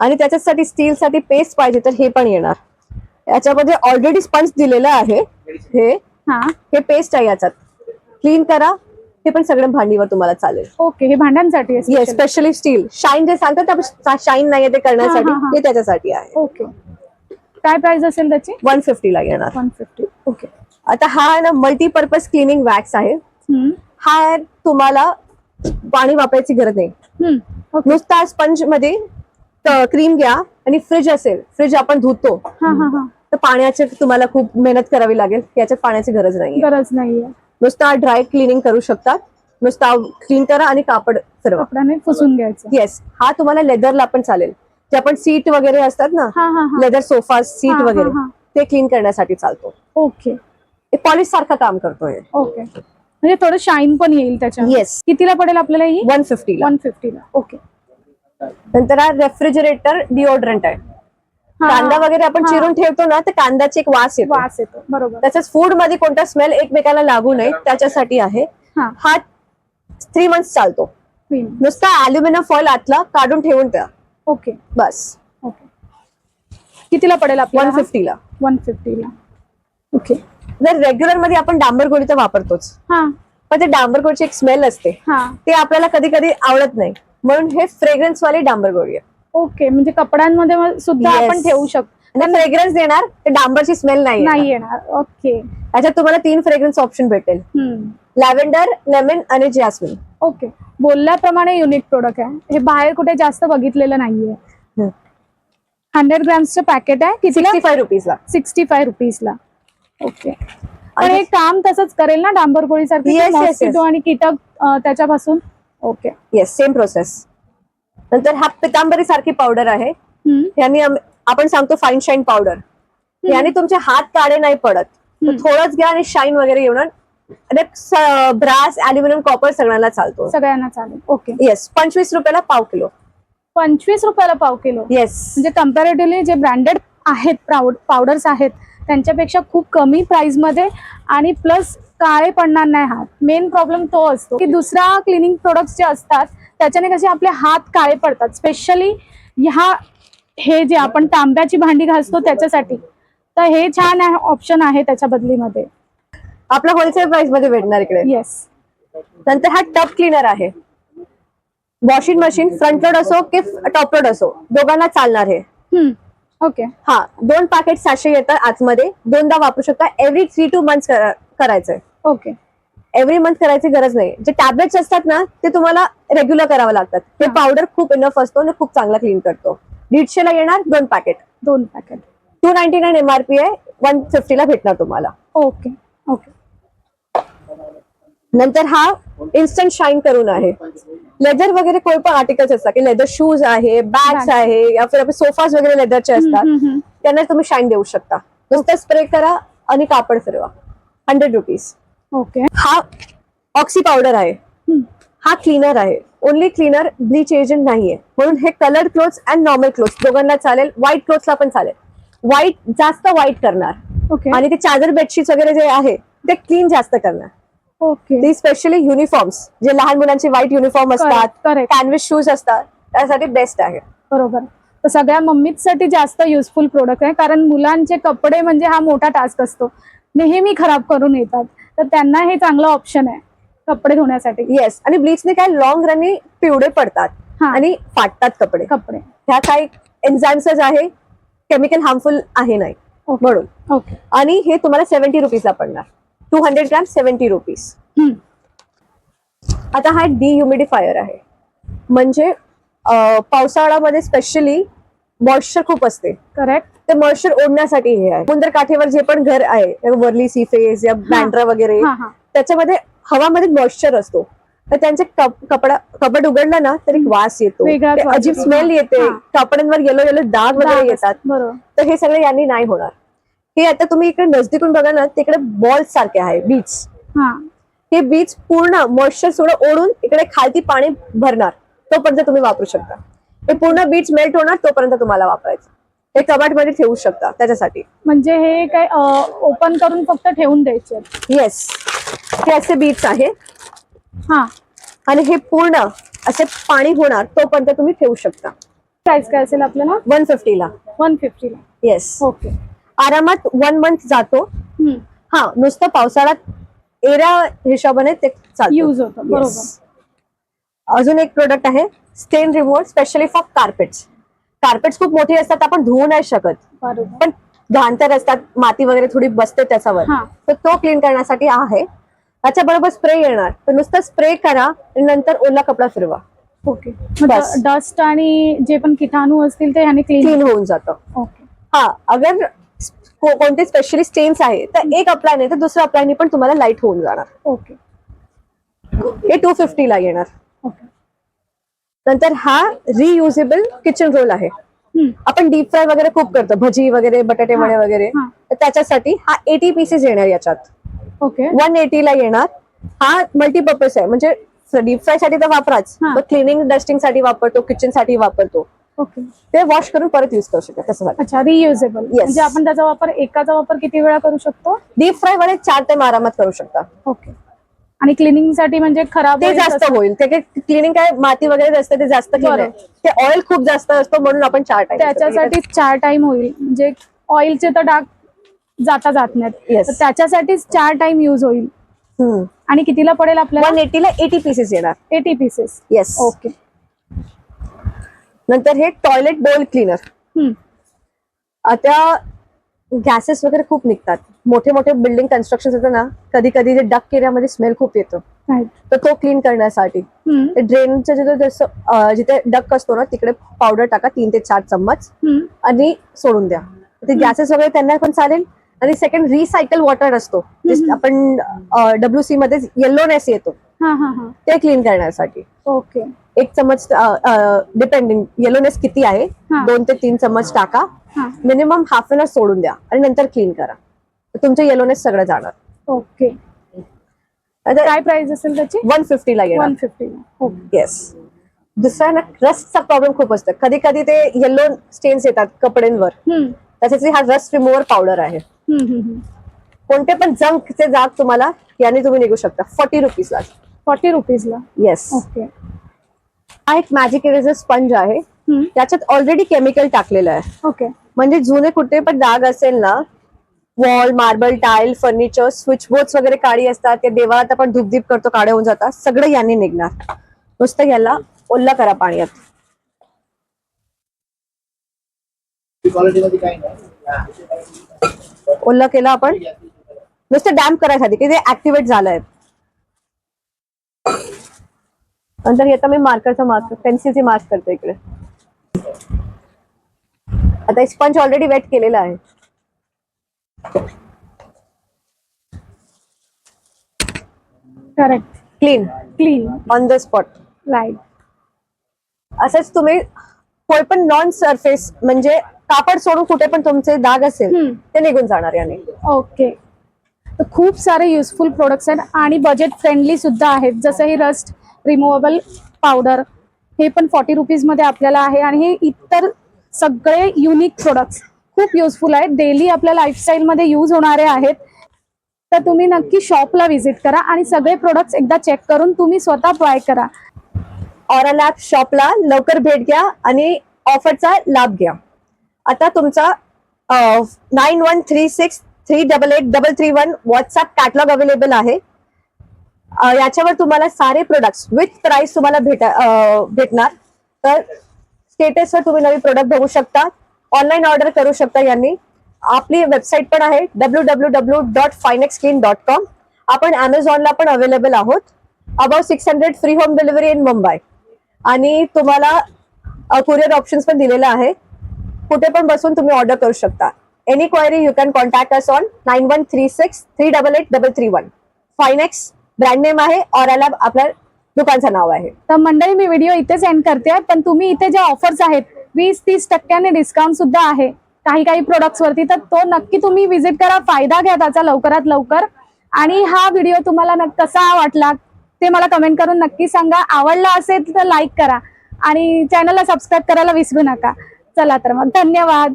आणि त्याच्यासाठी स्टील साठी पेस्ट पाहिजे तर हे पण येणार. याच्यामध्ये ऑलरेडी स्पंज दिलेलं आहे. हा हे पेस्ट आहे. याच्यात क्लीन करा. हे पण सगळं भांडीवर तुम्हाला चालेल. ओके. हे भांड्यांसाठी आहे येस, स्पेशली स्टील शाईन जे सांगतात शाईन नाहीये ते करण्यासाठी हा, हा, हा. हे त्याच्यासाठी आहे. ओके. काय प्राइस असेल त्याची? 150 ला येणार. 150. ओके. आता हा ना मल्टीपर्पज क्लिनिंग वॅक्स आहे. हा तुम्हाला पाणी वापरायची गरज नाही. ओके. नुसता स्पंज मध्ये क्रीम घ्या आणि फ्रीज असेल, फ्रीज आपण धुतो हा हा हा. तर पाण्याची तुम्हाला खूप मेहनत करावी लागेल. याच्यात पाण्याची गरज नाही. गरज नाहीये. नुसता ड्राय क्लिनिंग करू शकता. नुसता क्लीन करा आणि कापड फिरवा. कपड्याने पुसून घ्यायचं. येस. हा तुम्हाला लेदरला पण चालेल. जे आपण सीट वगैरे असतात ना, हा हा हा. लेदर सोफा सीट हा, हा, वगैरे हा. ते क्लीन करण्यासाठी चालतो. ओके. पॉलिश सारखं काम करतोय. ओके. म्हणजे थोडं शाईन पण येईल त्याच्यात. येस. कितीला पडेल आपल्याला ही? 150 ला. 150 ला. ओके. नंतर हा रेफ्रिजरेटर डिओड्रंट आहे. हा. कांदा वगैरे आपण हा. चिरून ठेवतो ना तर कांद्याची एक वास येतो. वास येतो. बरोबर. त्याच्याच फूड मध्ये कोणता स्मेल एकमेकाला लागू नये त्याच्यासाठी आहे. हा. हा 3 मंथ्स चालतो. नुसता अल्युमिनियम फॉइल आतला काढून ठेवून द्या. ओके. बस. ओके. कितीला पडेल आपल्याला? 150 ला. 150 ला. ओके. जर रेग्युलर मध्ये आपण डांबर गोळी तर वापरतोच, हा पण ते डांबर गोळीची एक स्मेल असते हा. ते आपल्याला कधी कधी आवडत नाही. म्हणून हे फ्रेग्रन्स वाली डांबर गोळी आहे. ओके. म्हणजे कपड्यांमध्ये सुद्धा Yes. आपण ठेवू शकतो. आणि फ्रेग्रन्स देणार ते डांबरची स्मेल नाही नाही येणार. येणार. ओके. याच्यात तुम्हाला 3 फ्रेग्रन्स ऑप्शन भेटेल. लॅव्हेंडर, लेमन आणि जॅस्मिन. ओके. बोलल्याप्रमाणे युनिक प्रोडक्ट आहे. हे बाहेर कुठे जास्त बघितलेलं नाहीये. 100 ग्रॅम्सचं पॅकेट आहे. कितीला? 65 रुपीजला. 65 रुपीजला. ओके. पण हे काम तसंच करेल ना डांबर गोळी सारखी? Yes, yes, yes. मॉस्किटो आणि कीटक त्याच्यापासून. ओके. Yes, same process. नंतर हा पितांबरी सारखी पावडर आहे. याने आपण सांगतो फाईन शाईन पावडर. याने तुमचे हात काळे नाही पडत. तर थोडंच घ्या आणि शाईन वगैरे येणार. ब्रास, अल्युमिनियम, कॉपर सगळ्यांना चालतो. सगळ्यांना चालेल. ओके. येस. 25 रुपयाला पाव किलो. 25 रुपयाला पाव किलो. येस. म्हणजे कम्पॅरेटिव्हली जे ब्रँडेड आहेत पावडर्स आहेत त्यांच्यापेक्षा खूप कमी प्राइस मध्ये आणि प्लस काळे पडणार नाही हात. मेन प्रॉब्लेम तो असतो की दुसऱ्या क्लिनिंग प्रोडक्ट्स जे असतात त्याच्याने कसे आपले हात काळे पडतात. स्पेशली हे जे आपण तांब्याची भांडी घासतो त्याच्यासाठी. तर हे छान ऑप्शन आहे त्याच्या बदलीमध्ये. आपला होलसेल प्राइस मध्ये भेटणार इकडे. येस. नंतर हा टप क्लीनर आहे. वॉशिंग मशीन फ्रंट लोड असो की टॉप लोड असो दोघांना चालणार हे. ओके. हा 2 पॅकेट सॅशे येतात आतमध्ये. 2दा वापरू शकता. एव्हरी 3 to months करायचंय. ओके. एव्हरी मंथ करायची गरज नाही. जे टॅबलेट्स असतात ना ते तुम्हाला रेग्युलर करावं लागतात. हे पावडर खूप इनफ असतो आणि खूप चांगला क्लीन करतो. 150 ला येणार 2 पॅकेट. 2 पॅकेट. 299 MRP आहे. 150 ला भेटणार तुम्हाला. ओके. ओके. नंतर हा इन्स्टंट शाईन करून आहे. लेदर वगैरे कोई पण आर्टिकल्स असतात की लेदर शूज आहे, बॅग्स आहे या फिर आपले सोफाज वगैरे लेदरचे असतात त्यांना तुम्ही शाईन देऊ शकता. नुसतं स्प्रे करा आणि कापड फिरवा. 100 रुपीज. ओके. हा ऑक्सी पावडर आहे. हा क्लीनर आहे. ओनली क्लीनर, ब्लीच एजंट नाहीये. म्हणून हे colour clothes and normal clothes दोघांना चालेल. व्हाईट क्लोथ्सला पण चालेल. व्हाईट जास्त व्हाईट करणार ओके आणि ते चादर बेडशीट वगैरे जे आहे ते क्लीन जास्त करणार. ओके ती स्पेशली युनिफॉर्म्स जे लहान मुलांचे व्हाईट युनिफॉर्म असतात, करेक्ट कॅनव्हस शूज असतात, त्यासाठी बेस्ट आहे. बरोबर. तर सगळ्या मम्मीसाठी जास्त युजफुल प्रोडक्ट आहे, कारण मुलांचे कपडे म्हणजे हा मोठा टास्क असतो, नेहमी खराब करून येतात, तर त्यांना हे चांगलं ऑप्शन आहे कपडे धुण्यासाठी. येस, आणि ब्लीचने काय लॉंग रननी पिवळे पडतात हा. आणि फाटतात कपडे. कपडे ह्या काही एन्झाईम्सच आहे, केमिकल हार्मफुल आहे नाही ओके म्हणून. ओके आणि हे तुम्हाला 70 रुपीजला पडणार. 200 ग्रॅम 70 रुपीज. आता हा डिह्युमिडिफायर आहे, म्हणजे पावसाळ्यामध्ये स्पेशली मॉइश्चर खूप असते, करेक्ट ते मॉइश्चर ओढण्यासाठी हे आहे. समुद्र काठेवर जे पण घर आहे, वर्ली सी फेस या बँड्रा वगैरे, हा हा त्याच्यामध्ये हवामध्ये मॉइश्चर असतो, तर त्यांचे कपड उघडलं ना तर एक वास येतो, वेगळाच ते वास अजीब येतो. स्मेल येते, हा. कपड्यांवर येलो येलो डाग वगैरे येतात. बरोबर तर हे सगळे यांनी नाही होणार. हे आता तुम्ही इकडे नजदीकून बघा ना, तिकडे बॉल्स सारखे आहे बीच. हा हे बीच पूर्ण मॉइश्चर थोडं ओढून इकडे खालती पाणी भरणार, तोपर्यंत तुम्ही वापरू शकता. हे पूर्ण बीच मेल्ट होणार तोपर्यंत तुम्हाला वापरायचं. हे कबाट मध्ये ठेवू शकता त्याच्यासाठी. म्हणजे हे काय ओपन करून फक्त ठेवून द्यायचे. येस, हे असे बीच आहे हा आणि हे पूर्ण असे पाणी होणार तोपर्यंत तुम्ही ठेवू शकता. प्राइस काय असेल आपल्याला? 150 ला. 150 ला. Yes, okay. आरामात 1 मंथ जातो. हा, नुसतं पावसाळ्यात एरिया हिशोबाने ते चालतं, यूज होतं. बरोबर. अजून एक प्रोडक्ट आहे स्टेन remover, specially for carpets. Carpets खूप मोठी असतात, आपण धुवू नाही शकत, बरोबर. पण घाणतर असतात, माती वगैरे थोडी बसते त्याच्यावर, हा. तर तो क्लीन करण्यासाठी आहे. त्याच्याबरोबर स्प्रे येणार, तर नुसतं स्प्रे करा आणि नंतर ओला कपडा फिरवा, ओके. बस. डस्ट आणि जे पण किटाणू असतील ते ह्याने क्लीन. क्लीन होऊन जातं. ओके. हा, अगर कोणते स्पेशली स्टेन्स आहे तर एक अप्लाय नाही तर दुसऱ्या अप्लायने पण तुम्हाला लाईट होऊन जाणार. ओके. हे 250 ला येणार. ओके. नंतर हा रियुजेबल किचन रोल आहे. आपण डीप फ्राय वगैरे खूप करतो, भजी वगैरे, बटाटे वडे वगैरे, हा. तर त्याच्यासाठी हा 80 पीसेस येणार याच्यात. ओके. 180 ला येणार. हा मल्टीपर्पज आहे, म्हणजे डीप फ्राय साठी तर वापराच, हा. तो क्लिनिंग डस्टिंग साठी वापरतो, किचन साठी वापरतो, ओके. ते वॉश करून परत युज करू शकतो त्याच्यासाठी. अच्छा, रियुजेबल म्हणजे आपण त्याचा वापर, एकाचा वापर किती वेळा करू शकतो? डीप फ्राय मध्ये 4 टाइम आरामात करू शकता. ओके. आणि क्लिनिंग साठी म्हणजे खराब ते होईल जास्त तसं? होईल, ते क्लिनिंग काय माती वगैरे असते ते जास्त clean आहे. ते ऑइल खूप जास्त असतो म्हणून आपण 4 टाइम त्याच्यासाठी 4 टाइम होईल, म्हणजे ऑइलचे तर डाग जात नाहीत, Yes. तर त्याच्यासाठीच 4 टाइम युज होईल. आणि कितीला पडेल आपल्याला? 180 ला 80 पीसेस येणार. 80 पीसेस. येस. ओके. नंतर हे टॉयलेट बोल क्लीनर. आता गॅसेस वगैरे खूप निघतात, मोठे मोठे बिल्डिंग कन्स्ट्रक्शन होतं ना, कधी कधी जे डक एरियामध्ये स्मेल खूप येतो, तर तो क्लीन करण्यासाठी ड्रेनच्या जिथे डक असतो ना तिकडे पावडर टाका 3 ते 4 चम्मच आणि सोडून द्या. ते गॅसेस वगैरे त्यांना पण चालेल. आणि सेकंड, रिसायकल वॉटर असतो, आपण WC मध्ये येलोनेस येतो, ते क्लीन करण्यासाठी. ओके. 1 चम्मच डिपेंडिंग येलोनेस किती आहे, 2 ते 3 चम्मच टाका, मिनिमम हाफ एन आवर सोडून द्या आणि नंतर क्लीन करा, तुमचं येलोनेस सगळं जाणार. ओके. काय प्राइस असेल त्याची? 150 ला येणार. 150 ला. येस. दुसरा ना, रस्टचा प्रॉब्लेम खूप असतो, कधी कधी ते येलो स्टेन्स येतात कपड्यांवर, त्याच्यासाठी हा रस्ट रिमूव्हर पावडर आहे. कोणते पण जंकचे डाग तुम्हाला याने तुम्ही निघू शकता. 40 रुपीजला. 40 रुपीजला. येस. ओके. हा एक मॅजिक इरेझर स्पंज आहे, त्याच्यात ऑलरेडी केमिकल टाकलेलं आहे. ओके. म्हणजे जुने कुठे पण डाग असेल ना, wall, marble, tile, furniture, switch board वगैरे काळी असतात, ते देवाळात आपण धूपदीप करतो काळे होऊन जातात, सगळं याने निघणार. नुसतं याला ओल्ला करा पाण्यात. ओल्ला केला आपण, नुसतं डॅम्प करायसाठी की ते ऍक्टिव्हेट झालंय. नंतर येता मी मार्करचा मार्क, पेन्सिलची मार्क करते इकडे. आता स्पंज ऑलरेडी वेट केलेला आहे. Correct. Clean on the spot. Right. असंच तुम्ही कोई पण नॉन सरफेस, म्हणजे कापड सोडून कुठे पण तुमचे डाग असेल ते निघून जाणार याने. ओके. तर खूप सारे युजफुल प्रोडक्ट्स आहेत आणि बजेट फ्रेंडली सुद्धा आहेत, जसं ही रस्ट रिमूव्हेबल पावडर, हे पण 40 रुपीज मध्ये आपल्याला आहे. आणि हे इतर सगळे युनिक प्रोडक्ट्स खूप युजफुल आहेत, डेली आपल्या लाईफस्टाईल मध्ये यूज होणारे आहेत. तर तुम्ही नक्की शॉपला व्हिजिट करा आणि सगळे प्रोडक्ट्स एकदा चेक करून तुम्ही स्वतः बाय करा. ऑरा लॅब शॉपला लवकर भेट द्या आणि ऑफरचा लाभ घ्या. आता तुमचा 9136388331 व्हॉट्सअप कॅटलॉग अवेलेबल आहे. याच्यावर तुम्हाला सारे प्रोडक्ट्स विथ प्राइस तुम्हाला भेटणार. तर स्टेटसवर तुम्ही नवीन प्रोडक्ट बघू शकता, ऑनलाईन ऑर्डर करू शकता. यांनी आपली वेबसाईट पण आहे www.finexclean.com. आपण अमेझॉनला पण अवेलेबल आहोत. About 600 free home delivery in Mumbai आणि तुम्हाला कुरिअर ऑप्शन्स पण दिलेला आहे. कुठे पण बसून तुम्ही ऑर्डर करू शकता. Any query you can contact us on 9136388331. Finex brand name आहे, ऑरा लॅब आपल्या दुकानचं नाव आहे. तर मंडळी मी व्हिडिओ इथेच एंड करते, पण तुम्ही इथे ज्या ऑफर्स आहेत 20-30% डिस्काउंट सुद्धा आहे काही प्रोडक्ट्स वरती, तर तो नक्की तुम्ही व्हिजिट करा, फायदा घ्या त्याचा लवकरात लवकर. आणि हा व्हिडिओ तुम्हाला कसा वाटला ते मला कमेंट करून नक्की सांगा. आवडला असेल तर लाईक करा आणि चॅनलला सबस्क्राईब करायला विसरू नका. चला तर मग धन्यवाद.